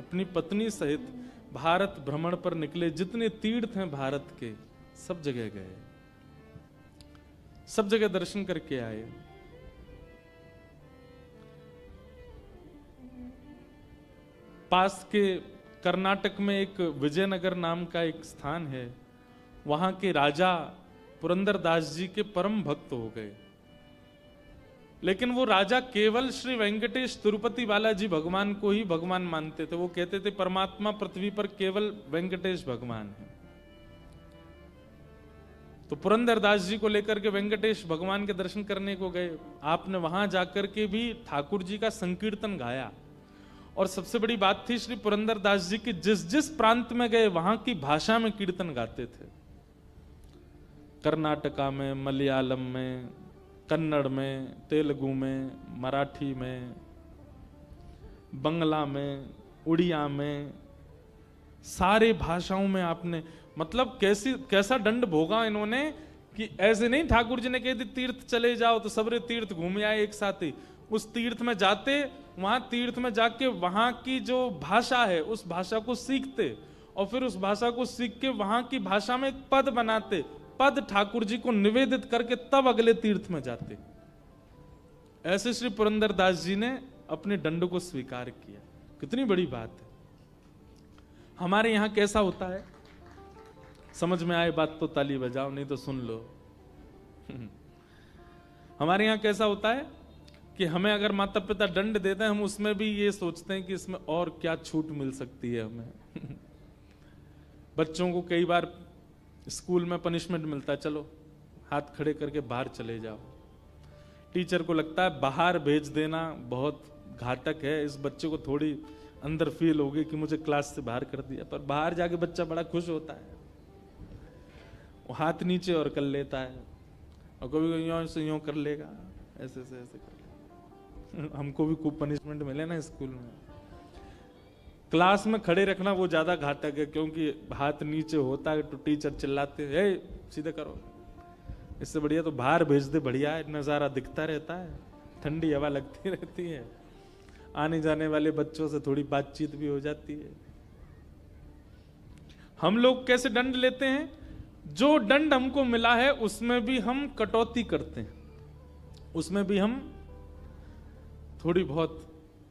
अपनी पत्नी सहित भारत भ्रमण पर निकले। जितने तीर्थ हैं भारत के, सब जगह गए, सब जगह दर्शन करके आए। पास के कर्नाटक में एक विजयनगर नाम का एक स्थान है, वहां के राजा पुरंदरदास जी के परम भक्त हो गए। लेकिन वो राजा केवल श्री वेंकटेश तिरुपति बालाजी भगवान को ही भगवान मानते थे। वो कहते थे परमात्मा पृथ्वी पर केवल वेंकटेश भगवान है। तो पुरंदरदास जी को लेकर के वेंकटेश भगवान के दर्शन करने को गए। आपने वहां जाकर के भी ठाकुर जी का संकीर्तन गाया। और सबसे बड़ी बात थी, श्री पुरंदरदास जी की जिस जिस प्रांत में गए वहां की भाषा में कीर्तन गाते थे। कर्नाटका में, मलयालम में, कन्नड़ में, तेलुगु में, मराठी में, बंगला में, उड़िया में, सारे भाषाओं में आपने, मतलब कैसा दंड भोगा इन्होंने कि ऐसे नहीं ठाकुर जी ने कह दी तीर्थ चले जाओ तो सबरे तीर्थ घूम आए एक साथ ही। उस तीर्थ में जाते, वहां तीर्थ में जाके वहां की जो भाषा है उस भाषा को सीखते और फिर उस भाषा को सीख के वहां की भाषा में एक पद बनाते, पद ठाकुर जी को निवेदित करके तब अगले तीर्थ में जाते। ऐसे श्री पुरंदरदास जी ने अपने दंड को स्वीकार किया। कितनी बड़ी बात है। हमारे यहां कैसा होता है, समझ में आए बात तो ताली बजाओ, नहीं तो सुन लो। हमारे यहां कैसा होता है कि हमें अगर माता पिता दंड देते हैं, हम उसमें भी ये सोचते हैं कि इसमें और क्या छूट मिल सकती है हमें। बच्चों को कई बार स्कूल में पनिशमेंट मिलता है, चलो हाथ खड़े करके बाहर चले जाओ। टीचर को लगता है बाहर भेज देना बहुत घातक है, इस बच्चे को थोड़ी अंदर फील होगी कि मुझे क्लास से बाहर कर दिया। पर बाहर जाके बच्चा बड़ा खुश होता है, वो हाथ नीचे और कर लेता है, और कभी यूं से यूं कर लेगा, ऐसे से ऐसे कर लेगा। हमको भी खूब पनिशमेंट मिले ना स्कूल में। क्लास में खड़े रखना वो ज्यादा घातक है, क्योंकि हाथ नीचे होता है तो टीचर चिल्लाते हैं सीधे करो। इससे बढ़िया तो बाहर भेज दे, बढ़िया है, नजारा दिखता रहता है, ठंडी हवा लगती रहती है, आने जाने वाले बच्चों से थोड़ी बातचीत भी हो जाती है। हम लोग कैसे दंड लेते हैं, जो दंड हमको मिला है उसमें भी हम कटौती करते हैं, उसमें भी हम थोड़ी बहुत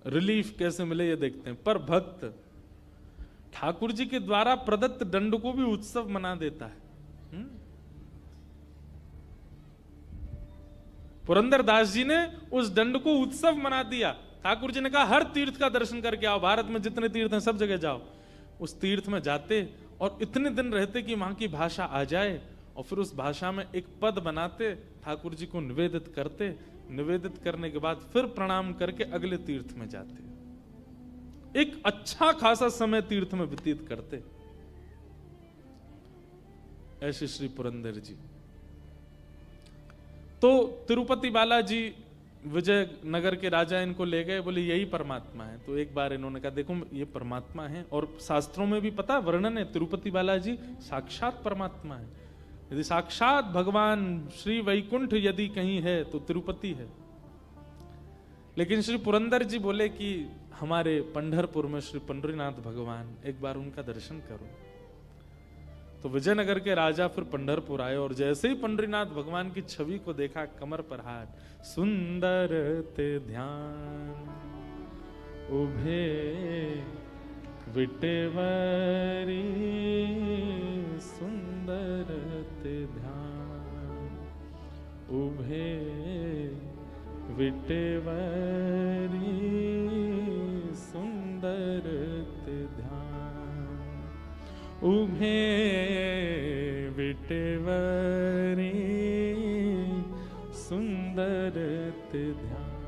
रिलीफ कैसे मिले ये देखते हैं। पर भक्त ठाकुर जी के द्वारा प्रदत्त दंड को भी उत्सव मना देता है। पुरंदरदास जी ने उस दंड को उत्सव मना दिया। ठाकुर जी ने कहा हर तीर्थ का दर्शन करके आओ, भारत में जितने तीर्थ हैं सब जगह जाओ। उस तीर्थ में जाते और इतने दिन रहते कि वहां की भाषा आ जाए, और फिर उस भाषा में एक पद बनाते, ठाकुर जी को निवेदित करते, निवेदित करने के बाद फिर प्रणाम करके अगले तीर्थ में जाते। एक अच्छा खासा समय तीर्थ में व्यतीत करते। ऐसे श्री पुरंदर जी। तो तिरुपति बालाजी विजयनगर के राजा इनको ले गए, बोले यही परमात्मा है। तो एक बार इन्होंने कहा देखो ये परमात्मा है, और शास्त्रों में भी पता वर्णन है तिरुपति बालाजी साक्षात परमात्मा है। यदि साक्षात भगवान श्री वैकुंठ यदि कहीं है तो तिरुपति है। लेकिन श्री पुरंदर जी बोले कि हमारे पंढरपुर में श्री पंढरीनाथ भगवान, एक बार उनका दर्शन करो। तो विजयनगर के राजा फिर पंढरपुर आए, और जैसे ही पंढरीनाथ भगवान की छवि को देखा, कमर पर हाथ, सुंदर ते ध्यान उभे विटेवरी, सुंदर ते ध्यान उभे विटेवरी, सुंदर ते ध्यान उभे विटेवरी, सुंदर ते ध्यान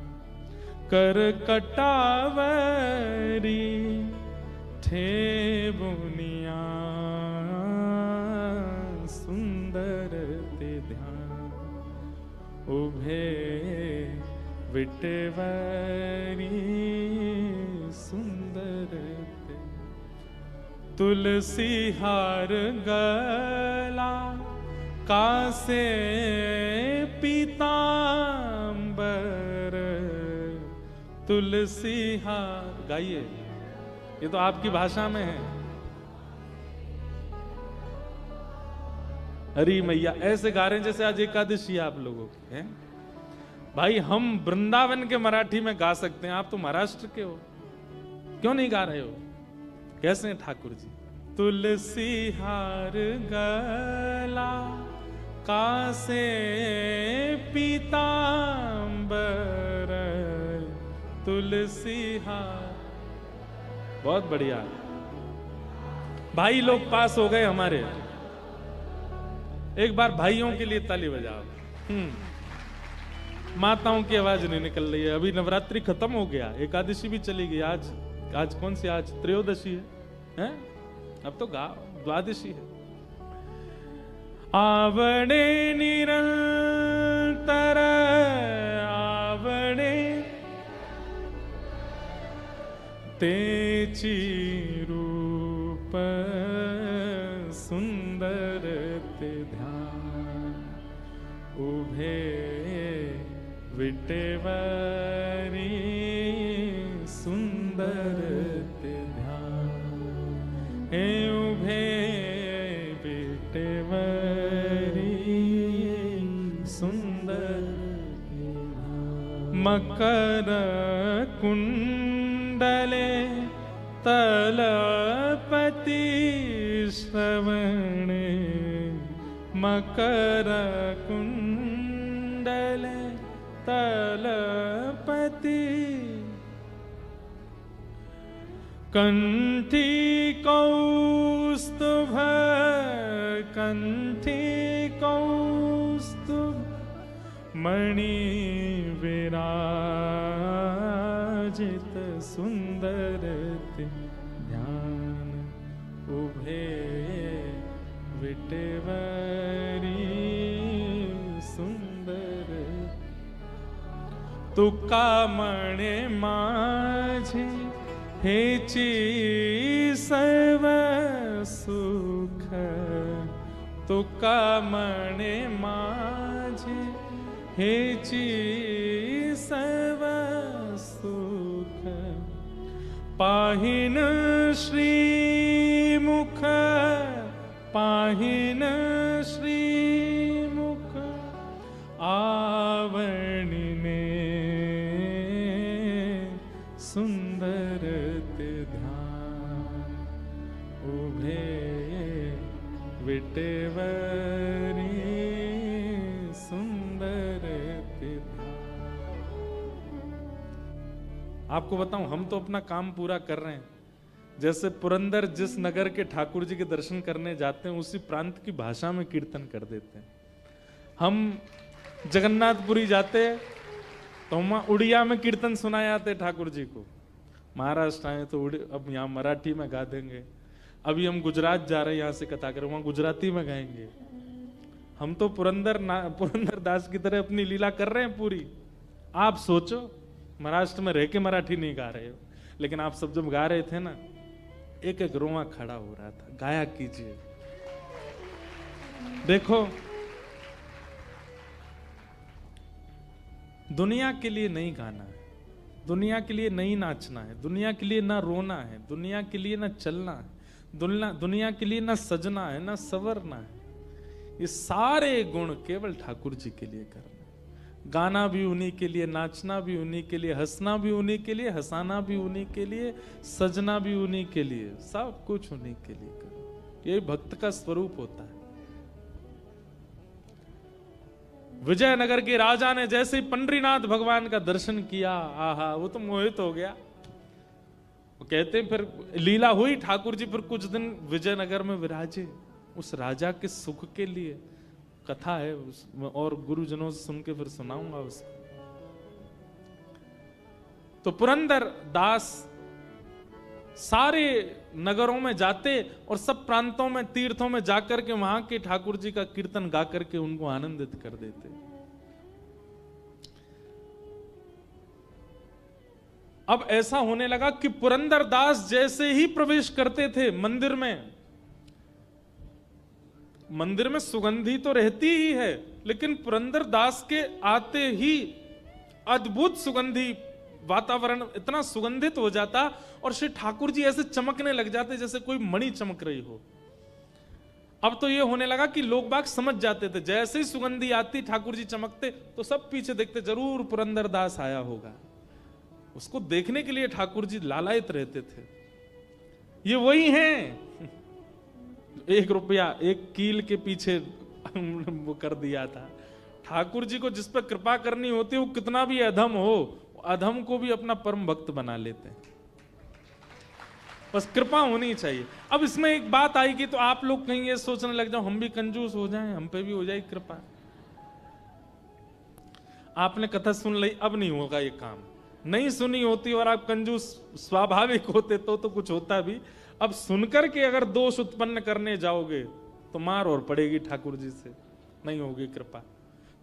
कर कटावरी थे बुनिया, सुंदर ते ध्यान उभे विटेवरी, सुंदर ते तुलसी हार गला कासे पीतांबर, तुलसी हार गाइए, ये तो आपकी भाषा में है। हरी मैया ऐसे गा रहे हैं जैसे आज एकादशी आप लोगों की है। भाई हम वृंदावन के मराठी में गा सकते हैं, आप तो महाराष्ट्र के हो, क्यों नहीं गा रहे हो? कैसे हैं ठाकुर जी? तुलसी हार गला कासे पीतांबर, तुलसी हार। बहुत बढ़िया भाई लोग पास हो गए हमारे। एक बार भाइयों के लिए ताली बजाओ। माताओं की आवाज नहीं निकल रही है। अभी नवरात्रि खत्म हो गया, एकादशी भी चली गई। आज कौन सी? आज त्रयोदशी है? अब तो द्वादशी है। आवड़े निरंतर आवड़े तेची रूप सुंदर ते ध्यान, उभे विटेवरी सुंदर ते ध्यान, हे उभे विटेवरी सुंदर ते ध्यान। मकर कुंडले तलपति श्रवणे, मकर कुंडले तलपति, कंठी कौस्तुभ कंठी कौस्तुभ मणि विराजित सुंदर ते ध्यान, उभे विटेवरी सुंदर। तुका मणे माझे हेची सर्व सुख, तुका मणे माझे हेची सर्व सुख, पाहिन श्रीमुख पाहिन श्रीमुख, आवणिने सुंदर ते ध्यान, उभे विटेवरी सुंदर ते ध्यान। आपको बताऊं, हम तो अपना काम पूरा कर रहे हैं। जैसे पुरंदर जिस नगर के ठाकुर जी के दर्शन करने जाते हैं उसी प्रांत की भाषा में कीर्तन कर देते हैं। हम जगन्नाथपुरी जाते हैं तो वहां उड़िया में कीर्तन सुनाए जाते ठाकुर जी को। महाराष्ट्र आए तो अब यहाँ मराठी में गा देंगे। अभी हम गुजरात जा रहे हैं, यहाँ से कथा करें, वहां गुजराती में गाएंगे। हम तो पुरंदर दास की तरह अपनी लीला कर रहे हैं पूरी। आप सोचो, महाराष्ट्र में रह के मराठी नहीं गा रहे हो, लेकिन आप सब जब गा रहे थे ना, एक एक रोआ खड़ा हो रहा था। गाया कीजिए। देखो, दुनिया के लिए नहीं गाना है, दुनिया के लिए नहीं नाचना है, दुनिया के लिए ना रोना है, दुनिया के लिए ना चलना है, दुनिया के लिए ना सजना है, ना संवरना है। ये सारे गुण केवल ठाकुर जी के लिए करना। गाना भी उन्हीं के लिए, नाचना भी उन्हीं के लिए, हंसना भी उन्हीं के लिए, हंसाना भी उन्हीं के लिए, सजना भी उन्हीं के लिए, सब कुछ उन्हीं के लिए करो। यही भक्त का स्वरूप होता है। विजयनगर के राजा ने जैसे ही पंडरीनाथ भगवान का दर्शन किया, आहा, वो तो मोहित हो गया। वो कहते हैं फिर लीला हुई, ठाकुर जी फिर कुछ दिन विजयनगर में विराजे उस राजा के सुख के लिए। कथा है और गुरुजनों से सुन के फिर सुनाऊंगा उसको। तो पुरंदर दास सारे नगरों में जाते और सब प्रांतों में, तीर्थों में जाकर के वहां के ठाकुर जी का कीर्तन गा करके उनको आनंदित कर देते। अब ऐसा होने लगा कि पुरंदर दास जैसे ही प्रवेश करते थे मंदिर में सुगंधी तो रहती ही है, लेकिन पुरंदर दास के आते ही अद्भुत सुगंधी वातावरण इतना सुगंधित हो जाता और श्री ठाकुर जी ऐसे चमकने लग जाते जैसे कोई मणि चमक रही हो। अब तो ये होने लगा कि लोग बाग समझ जाते थे, जैसे ही सुगंधी आती ठाकुर जी चमकते तो सब पीछे देखते जरूर पुरंदरदास आया होगा। उसको देखने के लिए ठाकुर जी लालायित रहते थे। ये वही हैं 1 रुपया 1 कील के पीछे वो कर दिया था। ठाकुर जी को जिस पर कृपा करनी होती है वो कितना भी अधम हो, अधम को भी अपना परम भक्त बना लेते हैं। बस कृपा होनी चाहिए। अब इसमें एक बात आएगी तो आप लोग कहीं ये सोचने लग जाओ हम भी कंजूस हो जाएं, हम पे भी हो जाए कृपा। आपने कथा सुन ली, अब नहीं होगा ये काम। नहीं सुनी होती और आप कंजूस स्वाभाविक होते तो कुछ होता भी। अब सुनकर के अगर दोष उत्पन्न करने जाओगे तो मार और पड़ेगी ठाकुर जी से, नहीं होगी कृपा।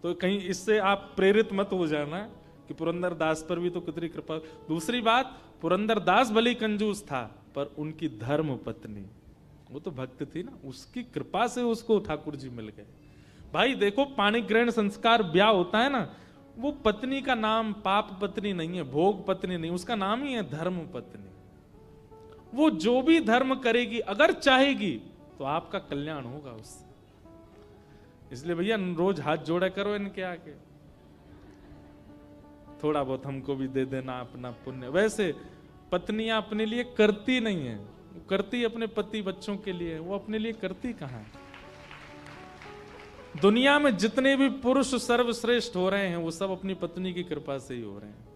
तो कहीं इससे आप प्रेरित मत हो जाना कि पुरंदरदास पर भी तो कितनी कृपा। दूसरी बात, पुरंदरदास भले कंजूस था पर उनकी धर्म पत्नी वो तो भक्त थी ना, उसकी कृपा से उसको ठाकुर जी मिल गए। भाई देखो पाणी ग्रहण संस्कार ब्याह होता है ना, वो पत्नी का नाम पाप पत्नी नहीं है, भोग पत्नी नहीं, उसका नाम ही है धर्म पत्नी। वो जो भी धर्म करेगी अगर चाहेगी तो आपका कल्याण होगा उससे। इसलिए भैया रोज हाथ जोड़ा करो इनके आगे, थोड़ा बहुत हमको भी दे देना अपना पुण्य। वैसे पत्नियां अपने लिए करती नहीं है, करती अपने पति बच्चों के लिए, वो अपने लिए करती कहां है। दुनिया में जितने भी पुरुष सर्वश्रेष्ठ हो रहे हैं वो सब अपनी पत्नी की कृपा से ही हो रहे हैं।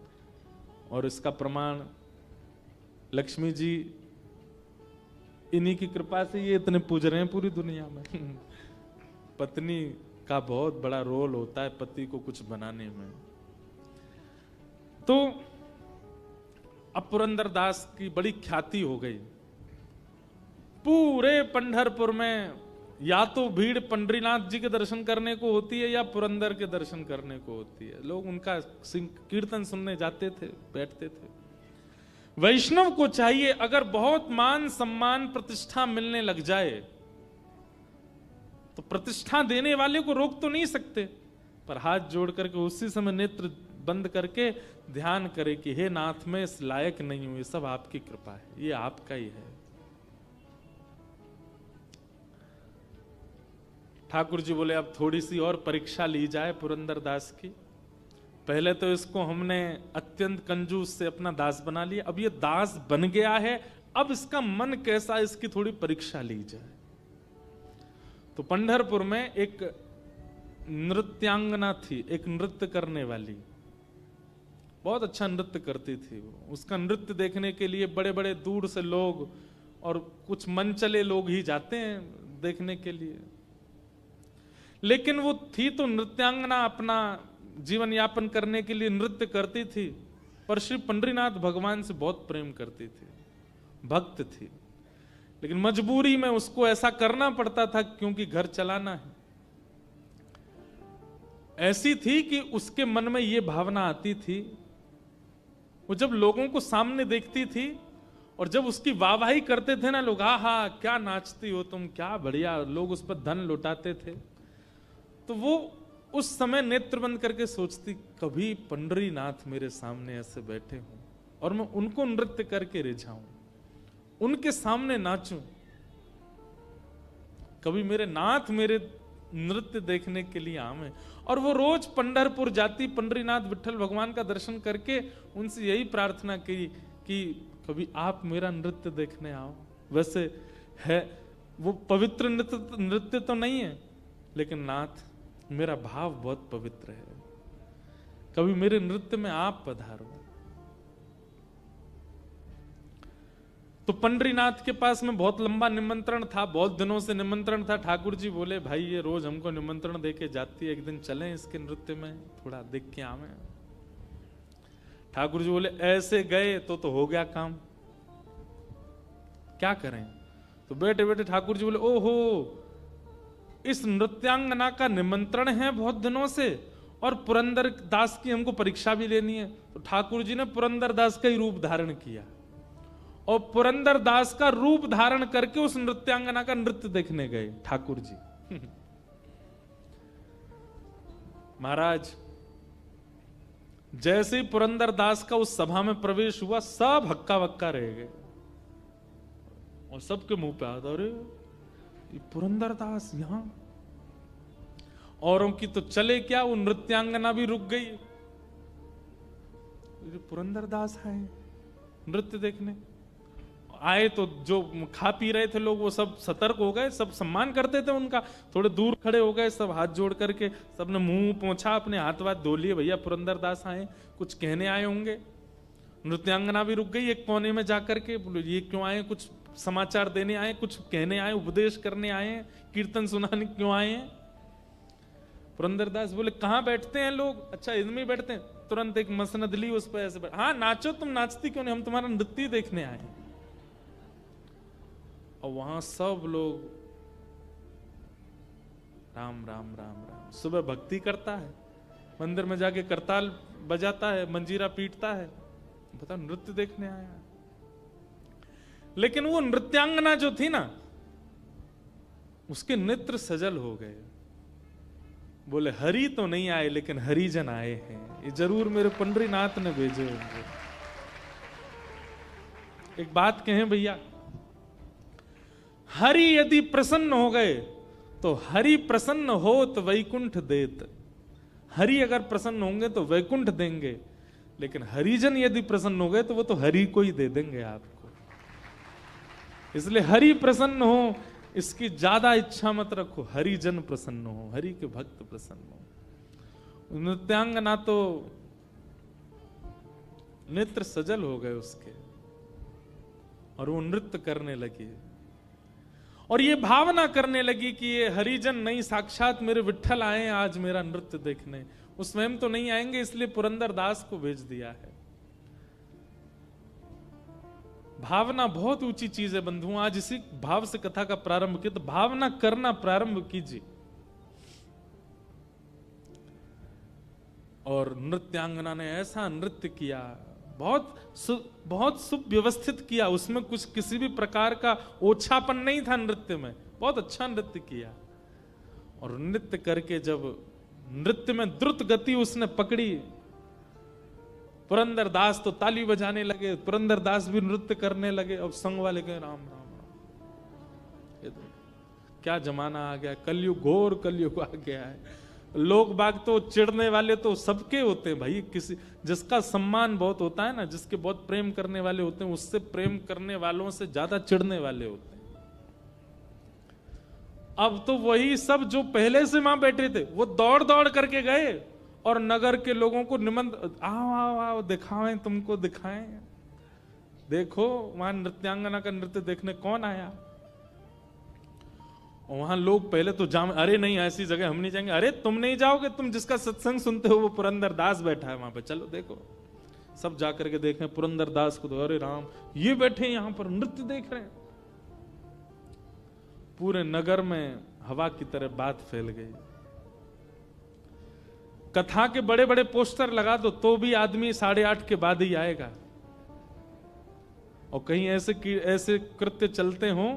और इसका प्रमाण लक्ष्मी जी इन्हीं की कृपा से ये इतने पूज रहे हैं पूरी दुनिया में। पत्नी का बहुत बड़ा रोल होता है पति को कुछ बनाने में। तो अब पुरंदरदास की बड़ी ख्याति हो गई पूरे पंढरपुर में। या तो भीड़ पंडरीनाथ जी के दर्शन करने को होती है या पुरंदर के दर्शन करने को होती है। लोग उनका कीर्तन सुनने जाते थे, बैठते थे। वैष्णव को चाहिए अगर बहुत मान सम्मान प्रतिष्ठा मिलने लग जाए तो प्रतिष्ठा देने वाले को रोक तो नहीं सकते, पर हाथ जोड़ करके उसी समय नेत्र बंद करके ध्यान करे कि हे नाथ मैं इस लायक नहीं हूं, ये सब आपकी कृपा है, ये आपका ही है। ठाकुर जी बोले अब थोड़ी सी और परीक्षा ली जाए पुरंदरदास की। पहले तो इसको हमने अत्यंत कंजूस से अपना दास बना लिया, अब ये दास बन गया है, अब इसका मन कैसा है इसकी थोड़ी परीक्षा ली जाए। तो पंढरपुर में एक नृत्यांगना थी, एक नृत्य करने वाली, बहुत अच्छा नृत्य करती थी वो। उसका नृत्य देखने के लिए बड़े बड़े दूर से लोग और कुछ मनचले लोग ही जाते हैं देखने के लिए। लेकिन वो थी तो नृत्यांगना, अपना जीवन यापन करने के लिए नृत्य करती थी, पर श्री पंडरीनाथ भगवान से बहुत प्रेम करती थी, भक्त थी। लेकिन मजबूरी में उसको ऐसा करना पड़ता था क्योंकि घर चलाना है। ऐसी थी कि उसके मन में ये भावना आती थी, वो जब लोगों को सामने देखती थी और जब उसकी वाहवाही करते थे ना लोग, हा हा क्या नाचती हो तुम, क्या बढ़िया, लोग उस पर धन लुटाते थे, तो वो उस समय नेत्र बंद करके सोचती कभी पंडरीनाथ मेरे सामने ऐसे बैठे हों और मैं उनको नृत्य करके रिझाऊं, उनके सामने नाचूं, कभी मेरे नाथ मेरे नृत्य देखने के लिए आवे। और वो रोज पंढरपुर जाती, पंडरीनाथ विठल भगवान का दर्शन करके उनसे यही प्रार्थना की कि कभी आप मेरा नृत्य देखने आओ। वैसे है वो पवित्र नृत्य तो नहीं है, लेकिन नाथ मेरा भाव बहुत पवित्र है, कभी मेरे नृत्य में आप पधारो। तो पंडरीनाथ के पास में बहुत लंबा निमंत्रण था, बहुत दिनों से निमंत्रण था। ठाकुर जी बोले भाई ये रोज हमको निमंत्रण देके जाती है, एक दिन चलें इसके नृत्य में, थोड़ा देख के आवे। ठाकुर जी बोले ऐसे गए तो हो गया काम, क्या करें। तो बैठे बैठे ठाकुर जी बोले ओहो इस नृत्यांगना का निमंत्रण है बहुत दिनों से और पुरंदर दास की हमको परीक्षा भी लेनी है। तो ठाकुर जी ने पुरंदर दास का ही रूप धारण किया और पुरंदर दास का रूप धारण करके उस नृत्यांगना का नृत्य देखने गए ठाकुर जी। महाराज जैसे ही पुरंदर दास का उस सभा में प्रवेश हुआ, सब हक्का बक्का रह गए और सबके मुंह पे आता, अरे ये पुरंदर दास यहां। औरों की तो चले क्या, वो नृत्यांगना भी रुक गई, पुरंदर दास आए नृत्य देखने। आए तो जो खा पी रहे थे लोग वो सब सतर्क हो गए, सब सम्मान करते थे उनका, थोड़े दूर खड़े हो गए, सब हाथ जोड़ करके सबने मुंह पोंछा, अपने हाथ वाथ धो लिए, भैया पुरंदर दास आए, कुछ कहने आए होंगे। नृत्यांगना भी रुक गई एक कोने में जाकर के, बोलो ये क्यों आए, कुछ समाचार देने आए, कुछ कहने आए, उपदेश करने आए, कीर्तन सुनाने क्यों आए हैं। पुरंदर दास बोले कहाँ बैठते हैं लोग, अच्छा इनमें बैठते हैं। तुरंत एक मसनद ली, उस पर ऐसे हाँ नाचो, तुम नाचती क्यों नहीं, हम तुम्हारा नृत्य देखने आए। और वहां सब लोग राम राम राम राम, सुबह भक्ति करता है, मंदिर में जाके करताल बजाता है, मंजीरा पीटता है, बता नृत्य देखने आया। लेकिन वो नृत्यांगना जो थी ना, उसके नेत्र सजल हो गए। बोले हरि तो नहीं आए लेकिन हरिजन आए हैं, ये जरूर मेरे पंडरीनाथ ने भेजे होंगे। एक बात कहें भैया, हरि यदि प्रसन्न हो गए तो हरि प्रसन्न हो तो वैकुंठ देत। हरि अगर प्रसन्न होंगे तो वैकुंठ देंगे, लेकिन हरिजन यदि प्रसन्न हो गए तो वो तो हरि को ही दे देंगे आपको। इसलिए हरि प्रसन्न हो इसकी ज्यादा इच्छा मत रखो, हरिजन प्रसन्न हो, हरि के भक्त प्रसन्न हो। नृत्यांगना तो नेत्र सजल हो गए उसके और वो नृत्य करने लगी और ये भावना करने लगी कि ये हरिजन नहीं, साक्षात मेरे विट्ठल आए आज मेरा नृत्य देखने। वो स्वयं तो नहीं आएंगे, इसलिए पुरंदर दास को भेज दिया है। भावना बहुत ऊंची चीज है बंधुओं। आज इसी भाव से कथा का प्रारंभ किया, तो भावना करना प्रारंभ कीजिए। और नृत्यांगना ने ऐसा नृत्य किया, बहुत सुव्यवस्थित किया, उसमें कुछ किसी भी प्रकार का ओछापन नहीं था नृत्य में, बहुत अच्छा नृत्य किया। और नृत्य करके जब नृत्य में द्रुत गति उसने पकड़ी, पुरंदर दास तो ताली बजाने लगे, पुरंदर दास भी नृत्य करने लगे। अब संग वाले कहे राम राम राम, ये तो क्या जमाना आ गया, कलयुग, घोर कलयुग आ गया है। लोग बाग तो चिढ़ने वाले तो सबके होते हैं भाई, किसी जिसका सम्मान बहुत होता है ना, जिसके बहुत प्रेम करने वाले होते हैं, उससे प्रेम करने वालों से ज्यादा चिढ़ने वाले होते हैं। अब तो वही सब जो पहले से वहां बैठे थे वो दौड़ दौड़ करके गए और नगर के लोगों को निमंत्रण, आओ आओ आओ दिखाएं, तुमको दिखाएं, देखो वहां नृत्यांगना का नृत्य देखने कौन आया। और वहां लोग पहले तो अरे नहीं ऐसी जगह हम नहीं जाएंगे, अरे तुम नहीं जाओगे, तुम जिसका सत्संग सुनते हो वो पुरंदर दास बैठा है वहां पे, चलो देखो। सब जाकर के देखें पुरंदर दास को, तो अरे राम ये बैठे यहां पर नृत्य देख रहे हैं। पूरे नगर में हवा की तरह बात फैल गई। कथा के बड़े बड़े पोस्टर लगा दो तो भी आदमी 8:30 के बाद ही आएगा। और कहीं ऐसे कृत्य चलते हो,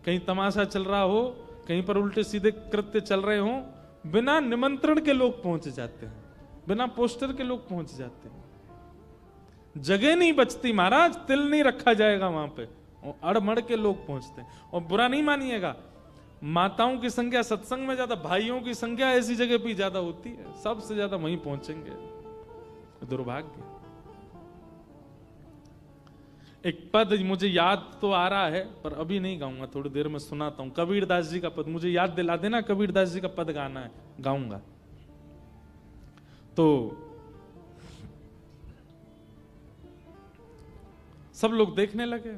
कहीं तमाशा चल रहा हो, कहीं पर उल्टे सीधे कृत्य चल रहे हो, बिना निमंत्रण के लोग पहुंच जाते हैं, बिना पोस्टर के लोग पहुंच जाते हैं। जगह नहीं बचती महाराज, तिल नहीं रखा जाएगा वहां पे, अड़मड़ के लोग पहुंचते हैं। और बुरा नहीं मानिएगा, माताओं की संख्या सत्संग में ज्यादा, भाइयों की संख्या ऐसी जगह पे ज्यादा होती है, सबसे ज्यादा वहीं पहुंचेंगे। दुर्भाग्य। एक पद मुझे याद तो आ रहा है पर अभी नहीं गाऊंगा, थोड़ी देर में सुनाता हूं। कबीरदास जी का पद मुझे याद दिला देना, कबीरदास जी का पद गाना है, गाऊंगा। तो सब लोग देखने लगे।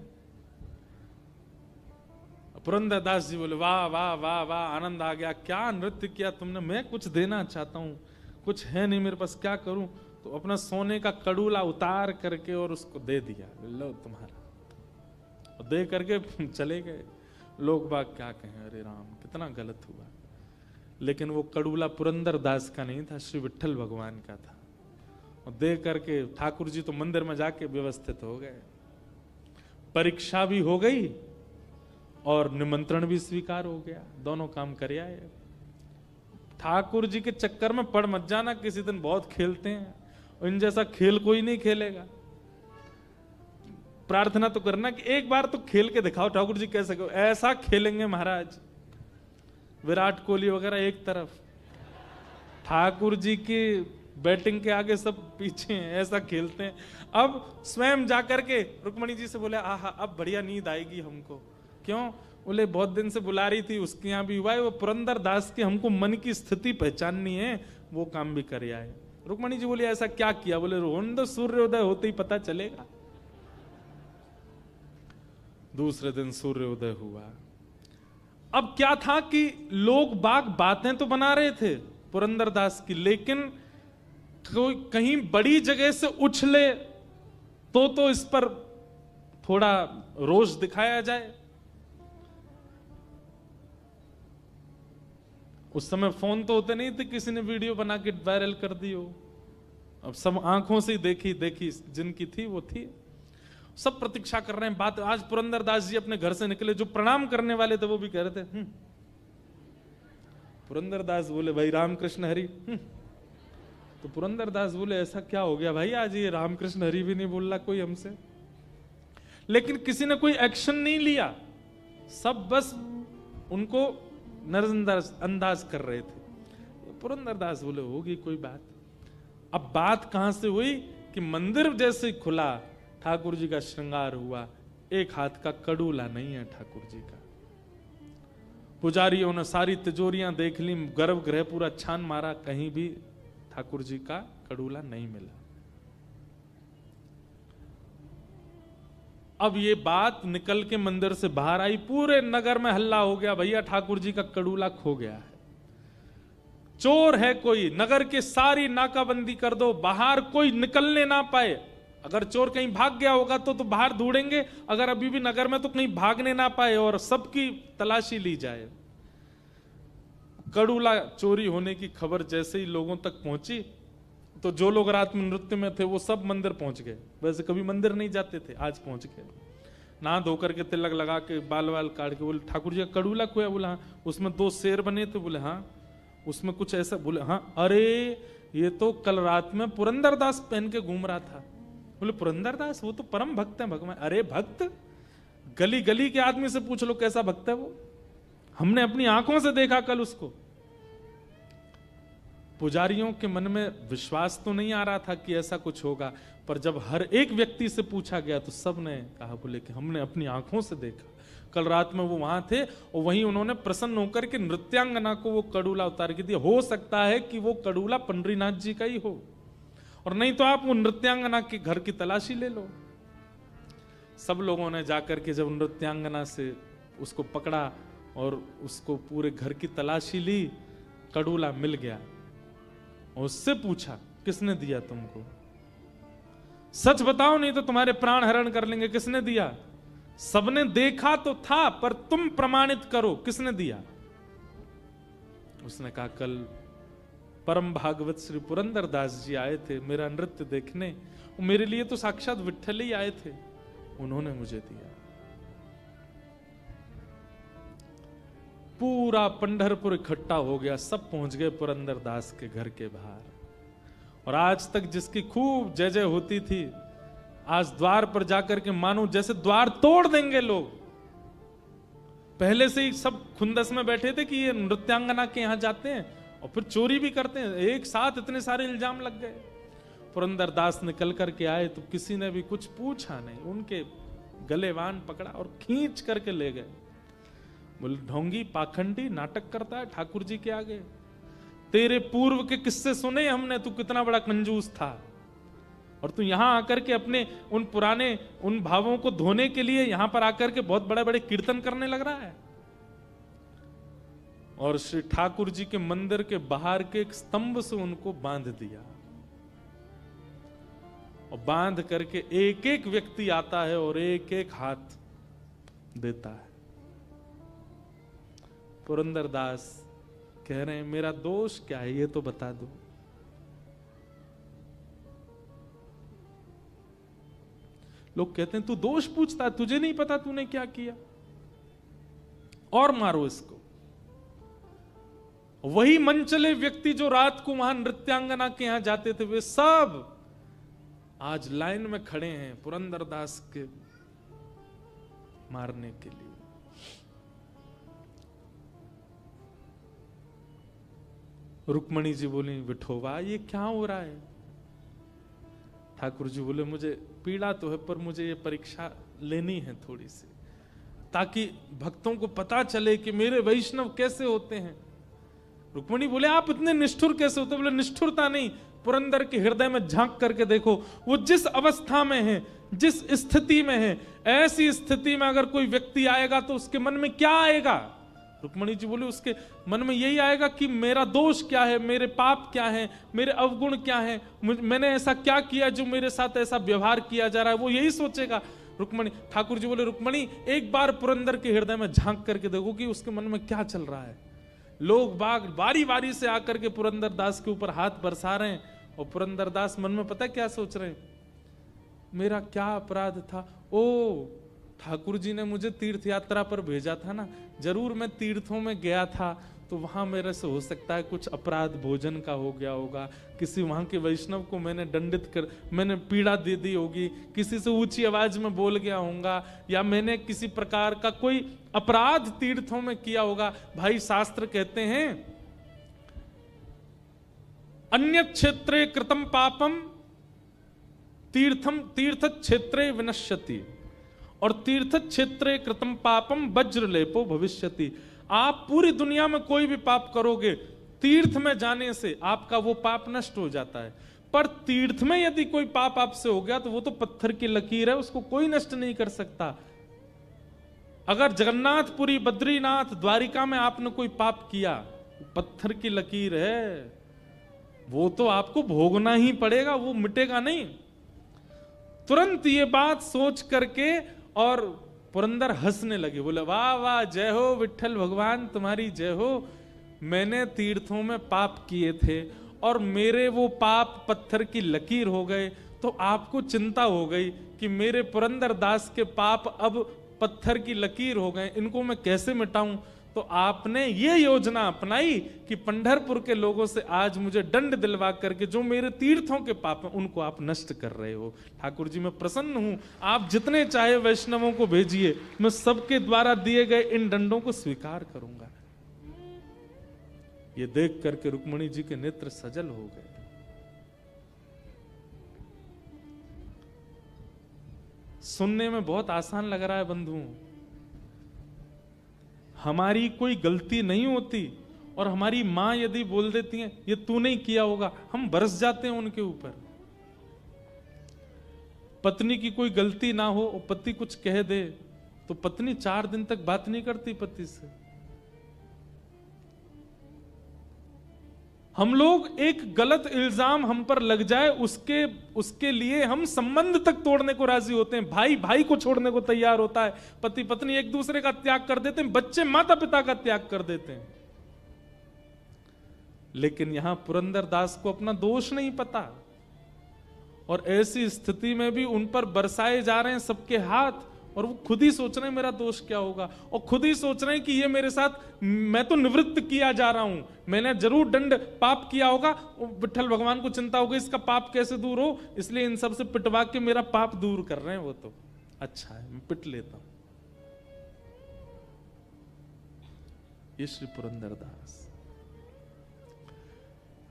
पुरंदर दास जी बोले वाह वाह वाह वाह, आनंद आ गया, क्या नृत्य किया तुमने, मैं कुछ देना चाहता हूं, कुछ है नहीं मेरे पास, क्या करूं। तो अपना सोने का कड़ूला उतार करके और उसको दे दिया, लो तुम्हारा, और दे करके चले गए। लोग बाग क्या कहें, अरे राम कितना गलत हुआ। लेकिन वो कड़ूला पुरंदर दास का नहीं था, श्री विट्ठल भगवान का था। और दे करके ठाकुर जी तो मंदिर में जाके व्यवस्थित हो गए, परीक्षा भी हो गई और निमंत्रण भी स्वीकार हो गया, दोनों काम कर आए। ठाकुर जी के चक्कर में पड़ मत जाना, किसी दिन बहुत खेलते हैं इन जैसा खेल कोई नहीं खेलेगा। प्रार्थना तो करना कि एक बार तो खेल के दिखाओ ठाकुर जी कैसे कहो, ऐसा खेलेंगे महाराज। विराट कोहली वगैरह एक तरफ, ठाकुर जी की बैटिंग के आगे सब पीछे हैं, ऐसा खेलते हैं। अब स्वयं जाकर के रुक्मणी जी से बोले आहा अब बढ़िया नींद आएगी हमको। क्यों? बोले बहुत दिन से बुला रही थी, उसके यहाँ भी हुआ है, वो पुरंदर दास के हमको मन की स्थिति पहचाननी है, वो काम भी कर आए। रुक्मणी जी बोली ऐसा क्या किया? बोले रोहन दो, सूर्योदय होते ही पता चलेगा। दूसरे दिन सूर्योदय हुआ। अब क्या था कि लोग बाग बातें तो बना रहे थे पुरंदर दास की, लेकिन कोई कहीं बड़ी जगह से उछले तो इस पर थोड़ा रोष दिखाया जाए। उस समय फोन तो होते नहीं थे, किसी ने वीडियो बना के वायरल कर दी हो। अब सब आंखों से देखी जिनकी थी वो थी। सब प्रतीक्षा कर रहे हैं बात। आज पुरंदर दास जी अपने घर से निकले, जो प्रणाम करने वाले थे वो भी कह रहे थे पुरंदर दास बोले भाई रामकृष्ण हरि। तो पुरंदर दास बोले ऐसा क्या हो गया भाई, आज ये रामकृष्ण हरि भी नहीं बोल रहा कोई हमसे। लेकिन किसी ने कोई एक्शन नहीं लिया, सब बस उनको नजरअंदाज कर रहे थे। पुरंदर दास बोले होगी कोई बात। अब बात कहां से हुई कि मंदिर जैसे खुला, ठाकुर जी का श्रृंगार हुआ, एक हाथ का कड़ूला नहीं है ठाकुर जी का। पुजारियों ने सारी तिजोरियां देख ली, गर्भगृह पूरा छान मारा, कहीं भी ठाकुर जी का कड़ूला नहीं मिला। अब ये बात निकल के मंदिर से बाहर आई, पूरे नगर में हल्ला हो गया, भैया ठाकुर जी का कड़ूला खो गया है, चोर है कोई, नगर के सारी नाकाबंदी कर दो, बाहर कोई निकलने ना पाए। अगर चोर कहीं भाग गया होगा तो बाहर ढूंढेंगे, अगर अभी भी नगर में तो कहीं भागने ना पाए और सबकी तलाशी ली जाए। कड़ूला चोरी होने की खबर जैसे ही लोगों तक पहुंची तो जो लोग रात में नृत्य में थे वो सब मंदिर पहुंच गए। वैसे कभी मंदिर नहीं जाते थे, आज पहुंच गए। नहा धोकर के तिलक लगा के बाल वाल काट के बोले ठाकुर जी का कड़ूला खोया। बोला हाँ। उसमें 2 शेर बने थे। बोले हाँ। उसमें कुछ ऐसा? बोले हाँ। अरे ये तो कल रात में पुरंदर दास पहन के घूम रहा था। बोले पुरंदर दास वो तो परम भक्त है भगवान। अरे भक्त, गली गली के आदमी से पूछ लो कैसा भक्त है वो, हमने अपनी आंखों से देखा कल उसको। पुजारियों के मन में विश्वास तो नहीं आ रहा था कि ऐसा कुछ होगा, पर जब हर एक व्यक्ति से पूछा गया तो सब ने कहा, बोले कि हमने अपनी आंखों से देखा, कल रात में वो वहां थे और वहीं उन्होंने प्रसन्न होकर के नृत्यांगना को वो कड़ूला उतार के दिया। हो सकता है कि वो कड़ूला पंडरीनाथ जी का ही हो, और नहीं तो आप वो नृत्यांगना के घर की तलाशी ले लो। सब लोगों ने जाकर के जब नृत्यांगना से उसको पकड़ा और उसको पूरे घर की तलाशी ली, कड़ूला मिल गया। और उससे पूछा किसने दिया तुमको, सच बताओ नहीं तो तुम्हारे प्राण हरण कर लेंगे। किसने दिया? सबने देखा तो था, पर तुम प्रमाणित करो किसने दिया। उसने कहा कल परम भागवत श्री पुरंदर दास जी आए थे मेरा नृत्य देखने, मेरे लिए तो साक्षात विट्ठल ही आए थे, उन्होंने मुझे दिया। पूरा पंढरपुर इकट्ठा हो गया, सब पहुंच गए पुरंदर दास के घर के बाहर। और आज तक जिसकी खूब जय जय होती थी, आज द्वार पर जाकर के मानो जैसे द्वार तोड़ देंगे लोग। पहले से ही सब खुंदस में बैठे थे कि ये नृत्यांगना के यहां जाते हैं और फिर चोरी भी करते हैं। एक साथ इतने सारे इल्जाम लग गए। पुरंदर दास निकल करके आए तो किसी ने भी कुछ पूछा नहीं, उनके गलेवान पकड़ा और खींच करके ले गए। बोले ढोंगी पाखंडी नाटक करता है ठाकुर जी के आगे, तेरे पूर्व के किस्से सुने हमने, तू कितना बड़ा कंजूस था, और तू यहां आकर के अपने उन पुराने उन भावों को धोने के लिए यहां पर आकर के बहुत बड़े बड़े कीर्तन करने लग रहा है। और श्री ठाकुर जी के मंदिर के बाहर के एक स्तंभ से उनको बांध दिया, और बांध करके एक एक व्यक्ति आता है और एक एक हाथ देता है। पुरंदर दास कह रहे हैं मेरा दोष क्या है, ये तो बता दो। लोग कहते हैं तू दोष पूछता, तुझे नहीं पता तूने क्या किया, और मारो इसको। वही मनचले व्यक्ति जो रात को वहां नृत्यांगना के यहां जाते थे, वे सब आज लाइन में खड़े हैं पुरंदरदास के मारने के लिए। रुक्मणी जी बोली, विठोबा ये क्या हो रहा है? ठाकुर जी बोले, मुझे पीड़ा तो है पर मुझे ये परीक्षा लेनी है थोड़ी सी, ताकि भक्तों को पता चले कि मेरे वैष्णव कैसे होते हैं। रुक्मणी बोले, आप इतने निष्ठुर कैसे होते? बोले, निष्ठुरता नहीं, पुरंदर के हृदय में झांक करके देखो, वो जिस अवस्था में है, जिस स्थिति में है, ऐसी स्थिति में अगर कोई व्यक्ति आएगा तो उसके मन में क्या आएगा? रुक्मणी जी बोले, उसके मन में यही आएगा कि मेरा दोष क्या है, मेरे पाप क्या है, मेरे अवगुण क्या है, मैंने ऐसा क्या किया जो मेरे साथ ऐसा व्यवहार किया जा रहा है, वो यही सोचेगा। रुक्मणी, ठाकुर जी बोले, रुक्मणी एक बार पुरंदर के हृदय में झांक करके देखो कि उसके मन में क्या चल रहा है। लोग बाग बारी बारी से आकर के पुरंदर दास के ऊपर हाथ बरसा रहे हैं, और पुरंदर दास मन में पता क्या सोच रहे हैं? मेरा क्या अपराध था? ओ, ठाकुर जी ने मुझे तीर्थ यात्रा पर भेजा था ना, जरूर मैं तीर्थों में गया था, तो वहां मेरे से हो सकता है कुछ अपराध भोजन का हो गया होगा, किसी वहां के वैष्णव को मैंने पीड़ा दे दी होगी, किसी से ऊंची आवाज में बोल गया होऊंगा, या मैंने किसी प्रकार का कोई अपराध तीर्थों में किया होगा। भाई शास्त्र कहते हैं, अन्य क्षेत्रे कृतम पापम तीर्थ क्षेत्रे विनश्यति, और तीर्थ क्षेत्रे कृतम पापम वज्रलेपो भविष्यति। आप पूरी दुनिया में कोई भी पाप करोगे, तीर्थ में जाने से आपका वो पाप नष्ट हो जाता है, पर तीर्थ में यदि कोई पाप आपसे हो गया तो वो तो पत्थर की लकीर है, उसको कोई नष्ट नहीं कर सकता। अगर जगन्नाथपुरी, बद्रीनाथ, द्वारिका में आपने कोई पाप किया, पत्थर की लकीर है, वो तो आपको भोगना ही पड़ेगा, वो मिटेगा नहीं। तुरंत ये बात सोच करके और पुरंदर हंसने लगे, बोले, वाह वाह, जय हो विठ्ठल भगवान, तुम्हारी जय हो। मैंने तीर्थों में पाप किए थे और मेरे वो पाप पत्थर की लकीर हो गए, तो आपको चिंता हो गई कि मेरे पुरंदर दास के पाप अब पत्थर की लकीर हो गए, इनको मैं कैसे मिटाऊं। तो आपने ये योजना अपनाई कि पंढरपुर के लोगों से आज मुझे दंड दिलवा करके जो मेरे तीर्थों के पाप हैं उनको आप नष्ट कर रहे हो। ठाकुर जी, मैं प्रसन्न हूं, आप जितने चाहे वैष्णवों को भेजिए, मैं सबके द्वारा दिए गए इन दंडों को स्वीकार करूंगा। ये देख करके रुक्मणी जी के नेत्र सजल हो गए। सुनने में बहुत आसान लग रहा है बंधुओं, हमारी कोई गलती नहीं होती और हमारी मां यदि बोल देती है ये तू नहीं किया होगा, हम बरस जाते हैं उनके ऊपर। पत्नी की कोई गलती ना हो और पति कुछ कह दे तो पत्नी 4 दिन तक बात नहीं करती पति से। हम लोग एक गलत इल्जाम हम पर लग जाए उसके लिए हम संबंध तक तोड़ने को राजी होते हैं। भाई भाई को छोड़ने को तैयार होता है, पति पत्नी एक दूसरे का त्याग कर देते हैं, बच्चे माता पिता का त्याग कर देते हैं। लेकिन यहां पुरंदर दास को अपना दोष नहीं पता और ऐसी स्थिति में भी उन पर बरसाए जा रहे हैं सबके हाथ, और वो खुद ही सोच रहे हैं मेरा दोष क्या होगा, और खुद ही सोच रहे हैं कि ये मेरे साथ, मैं तो निवृत्त किया जा रहा हूं, मैंने जरूर दंड पाप किया होगा, विठ्ठल भगवान को चिंता होगी इसका पाप कैसे दूर हो, इसलिए इन सब से पिटवा के मेरा पाप दूर कर रहे हैं। वो तो अच्छा है, मैं पिट लेता हूं। ये श्री पुरंदरदास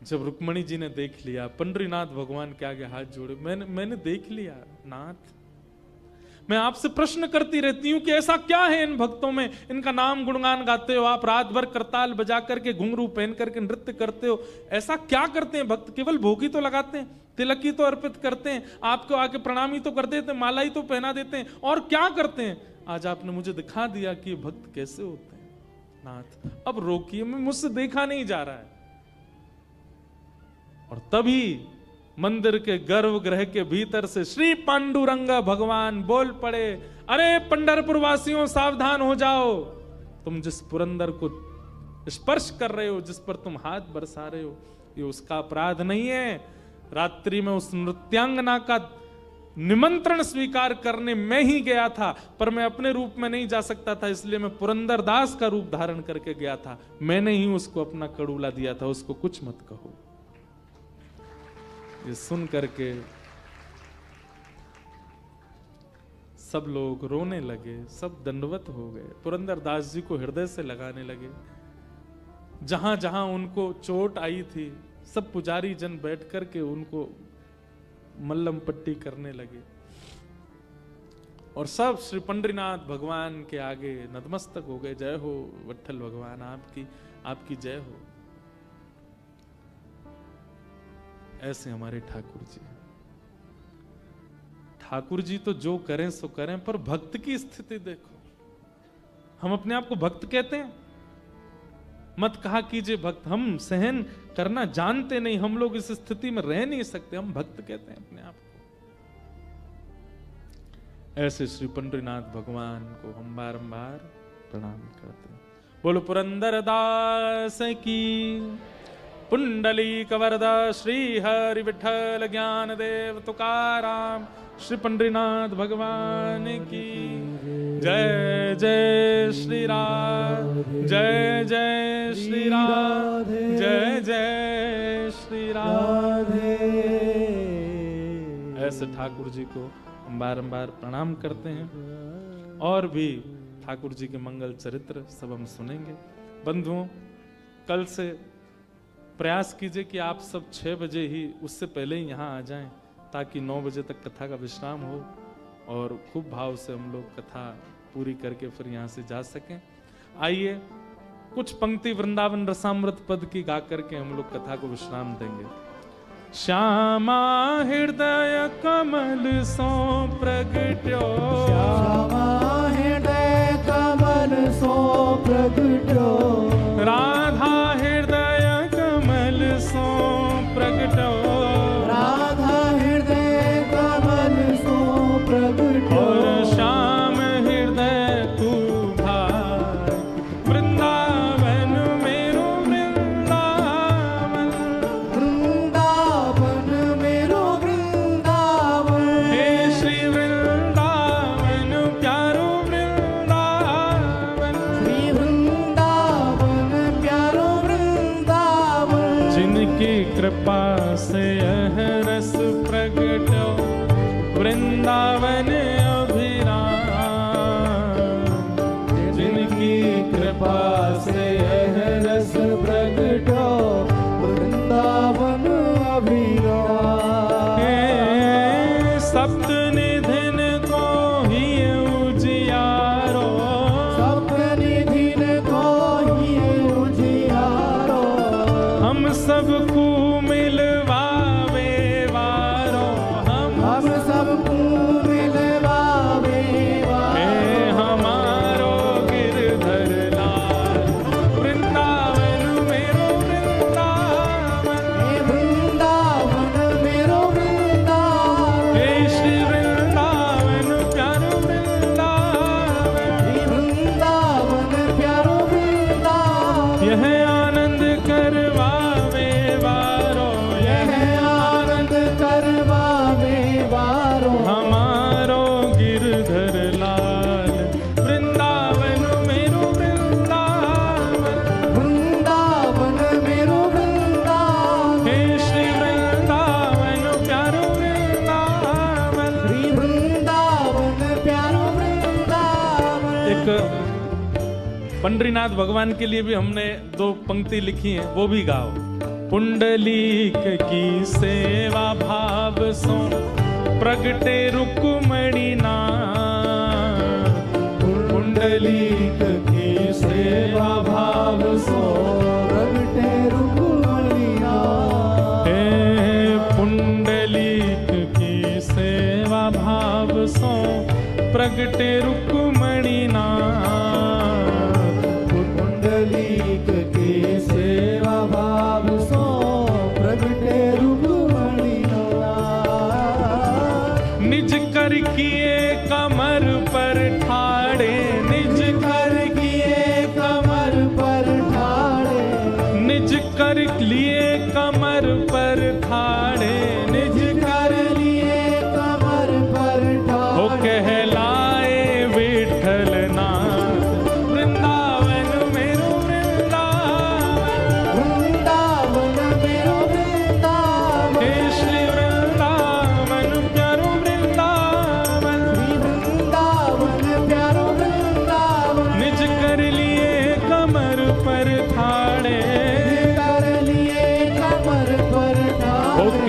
जब रुक्मणी जी ने देख लिया, पंडरीनाथ भगवान के आगे हाथ जोड़े, मैंने देख लिया नाथ, मैं आपसे प्रश्न करती रहती हूं कि ऐसा क्या है इन भक्तों में, इनका नाम गुणगान गाते हो आप, रात भर करताल बजा करके घुंघरू पहन करके नृत्य करते हो, ऐसा क्या करते हैं भक्त? केवल भोगी तो लगाते हैं, तिलक ही तो अर्पित करते हैं, आपको आके प्रणामी तो कर देते हैं, माला ही तो पहना देते हैं, और क्या करते हैं? आज आपने मुझे दिखा दिया कि भक्त कैसे होते हैं नाथ, अब रोकिए, मुझसे देखा नहीं जा रहा है। और तभी मंदिर के गर्भगृह के भीतर से श्री पांडुरंग भगवान बोल पड़े, अरे पंढरपुर वासियों सावधान हो जाओ, तुम जिस पुरंदर को स्पर्श कर रहे हो, जिस पर तुम हाथ बरसा रहे हो, ये उसका अपराध नहीं है। रात्रि में उस नृत्यांगना का निमंत्रण स्वीकार करने मैं ही गया था, पर मैं अपने रूप में नहीं जा सकता था, इसलिए मैं पुरंदर दास का रूप धारण करके गया था, मैंने ही उसको अपना कड़ूला दिया था, उसको कुछ मत कहो। ये सुन करके सब लोग रोने लगे, सब दंडवत हो गए, पुरंदर दास जी को हृदय से लगाने लगे। जहां जहां उनको चोट आई थी सब पुजारी जन बैठ कर के उनको मल्लम पट्टी करने लगे और सब श्री पंडरीनाथ भगवान के आगे नतमस्तक हो गए। जय हो विट्ठल भगवान, आपकी जय हो। ऐसे हमारे ठाकुर जी, ठाकुर जी तो जो करें सो करें, पर भक्त की स्थिति देखो। हम अपने आप को भक्त कहते हैं, मत कहा कीजिए भक्त। हम सहन करना जानते नहीं, हम लोग इस स्थिति में रह नहीं सकते, हम भक्त कहते हैं अपने आप को। ऐसे श्री पंडरीनाथ भगवान को हम बारंबार प्रणाम करते हैं। बोलो पुरंदर दास की, पुंडलीक वरदा श्री हरि विठल ज्ञान देव तुकाराम, श्री पंडरीनाथ भगवान की जय। जय श्री राम, जय जय श्री राम, जय जय श्री राम। ऐसे ठाकुर जी को हम बारंबार प्रणाम करते हैं। और भी ठाकुर जी के मंगल चरित्र सब हम सुनेंगे। बंधुओं, कल से प्रयास कीजिए कि आप सब 6 बजे ही, उससे पहले ही यहाँ आ जाएं, ताकि 9 बजे तक कथा का विश्राम हो और खूब भाव से हम लोग कथा पूरी करके फिर यहाँ से जा सकें। आइए कुछ पंक्ति वृंदावन रसामृत पद की गा करके हम लोग कथा को विश्राम देंगे। श्यामा हृदय कमल सो प्रगट्यो, श्यामा हृदय कमल सो प्रगट्यो, राधा हृदय कमल सो प्रगट्यो, राधा हृदय कमल सो प्रगट्यो, और श्याम हृदय तू भाई, वृंदावन मेरो वृंदावन, वृंदावन मेरो वृंदावन, हे श्री वृंदावन प्यारो वृंदावन, श्री वृंदावन प्यारो वृंदावन, जिनकी कृपा से यह रस प्रगट्यो, वृंदावन अभिराम, जिनकी कृपा से यह रस प्रगट्यो, वृंदावन अभिराम। हे सप्त निधिन को ही उजियारो, सप्तनिधिन को ही उजियारो, हम सबको मिलवावे वारो, हम सबको मिलवावे वारो, हे हमारो गिरधर लाल, वृंदावन मेरो वृंदावन, हे वृंदावन मेरो वृंदावन, हे श्री वृंदावन प्यारो वृंदावन, हे वृंदावन प्यारो वृंदावन, यह आनंद करवावे वारो, यह आनंद करवावे वारो, हमारो गिरधर लाल, वृंदावन मेरो वृंदावन, वृंदावन मेरो वृंदावन, हे श्री वृंदावन प्यारो वृंदावन। श्री वृंदावन प्यारो वृंदावन। एक पंडरीनाथ भगवान के लिए भी हमने 2 पंक्ति लिखी हैं, वो भी गाओ। पुंडलीक की सेवा भाव सो प्रगटे रुक्मणी नाथ, पुंडलीक की सेवा भाव सो प्रगटे रुक्मणी नाथ, हे पुंडलीक की सेवा भाव सो प्रगटे रुक्मणी नाथ, पुंडलीक की सेवा भाव सो प्रगटे रुक्मणी नाथ, निज कर किए कमर पर ठाड़े, निज कर किए कमर पर ठाड़े, निज कर लिए कमर पर ठाड़े, निज कर लिए कमर पर हो ठाड़े, कहलाए विठल नाथ, वृंदावन मेरो वृंदावन,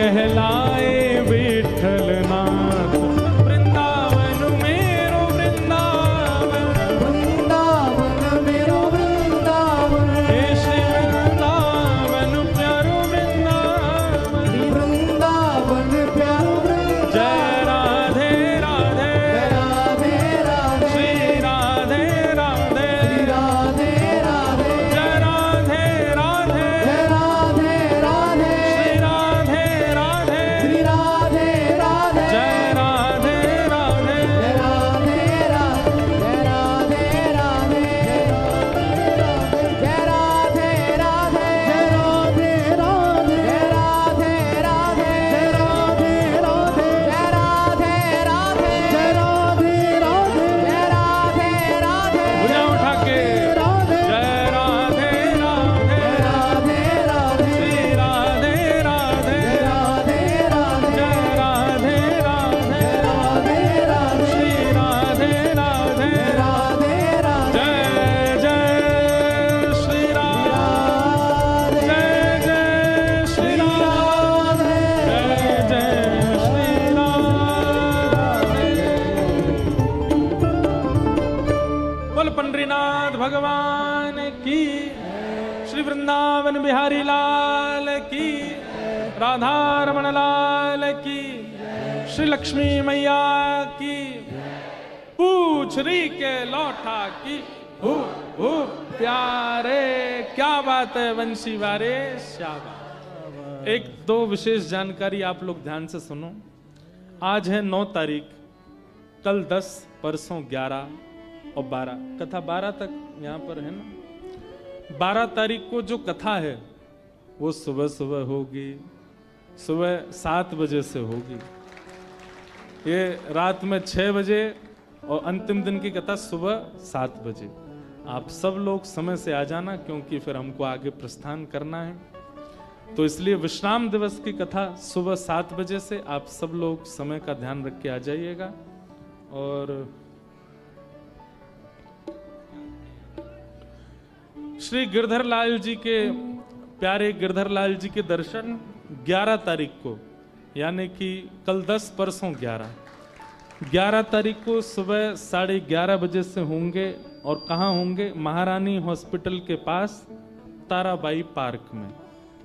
कहलाए विठल नाथ। वृंदावन मेरो वृंदावन, वृंदावन मेरो वृंदावन, हे श्री वृंदावन प्यारो वृंदावन, वृंदावन प्यारो वृंदावन। जय राधे राधे, राधे राधे, श्री राधे राधे, राधे राधे, जय राधे राधे, जय राधे राधे, श्री राधे राधे, श्री राधे राधे, जय राधे राधे, जय राधे राधे, जय राधे राधे, जय राधे राधे, जय राधे राधे, जय राधे राधे, जय राधे राधे, जय राधे राधे, जय राधे राधे, जय राधे राधे, भुजा उठा के राधे, जय राधे राधे, राधे राधे, श्री राधे राधे, जय राधे राधे, जय राधे राधे, राधे राधे, श्री राधे राधे, राधे राधे, जय जय श्री राम, जय जय श्री राम, जय जय श्री राम। बोल पंडरीनाथ भगवान की, श्री वृंदावन बिहारी लाल की, राधा रमण लाल की, श्री लक्ष्मी मैया की, पूछ री के लौटा की, हु प्यारे। क्या बात है वंशी वारे, शाबाश। एक दो विशेष जानकारी आप लोग ध्यान से सुनो। आज है 9 तारीख, कल 10, परसों 11 और 12, कथा 12 तक यहाँ पर है ना। 12 तारीख को जो कथा है वो सुबह सुबह होगी, सुबह 7 बजे से होगी। ये रात में 6 बजे और अंतिम दिन की कथा सुबह 7 बजे। आप सब लोग समय से आ जाना, क्योंकि फिर हमको आगे प्रस्थान करना है। तो इसलिए विश्राम दिवस की कथा सुबह 7 बजे से, आप सब लोग समय का ध्यान रख के आ जाइएगा। और श्री गिरधर लाल जी के, प्यारे गिरधर लाल जी के दर्शन 11 तारीख को, यानी कि कल 10, परसों 11 तारीख को सुबह 11:30 बजे से होंगे। और कहाँ होंगे? महारानी हॉस्पिटल के पास ताराबाई पार्क में।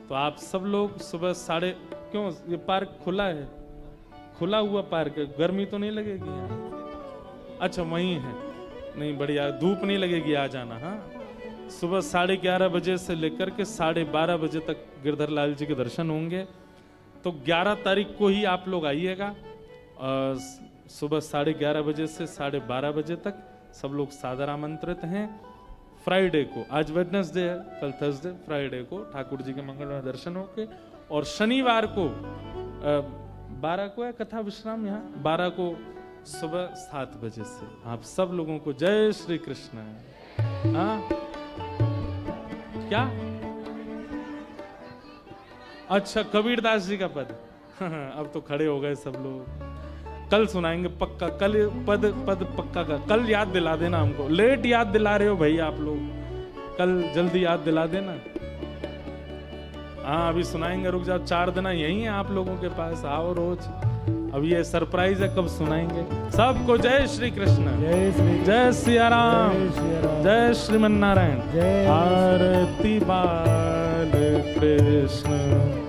तो आप सब लोग सुबह क्यों ये पार्क खुला है? खुला हुआ पार्क है, गर्मी तो नहीं लगेगी यहाँ? अच्छा वहीं है, नहीं बढ़िया, धूप नहीं लगेगी, आ जाना। हाँ, सुबह 11:30 बजे से लेकर के 12:30 बजे तक गिरधर लाल जी के दर्शन होंगे। तो 11 तारीख को ही आप लोग आइएगा, सुबह 11:30 बजे से 12:30 बजे तक सब लोग सादर आमंत्रित हैं। फ्राइडे को, आज वेडनेसडे है, कल थर्सडे, फ्राइडे को ठाकुर जी के मंगलमय दर्शन होके, और शनिवार को 12 को है कथा विश्राम यहाँ, 12 को सुबह 7 बजे से। आप सब लोगों को जय श्री कृष्ण। हाँ क्या? अच्छा, कबीरदास जी का पद अब तो खड़े हो गए सब लोग, कल सुनाएंगे पक्का, कल पद पक्का का, कल याद दिला देना हमको। लेट याद दिला रहे हो भैया आप लोग, कल जल्दी याद दिला देना। हाँ अभी सुनाएंगे, रुक जाओ, 4 दिन यही है आप लोगों के पास, आओ रोज। अब ये सरप्राइज है, कब सुनाएंगे। सबको जय श्री कृष्ण, जय सिया राम, जय श्रीमन नारायण, आरती बाल कृष्ण।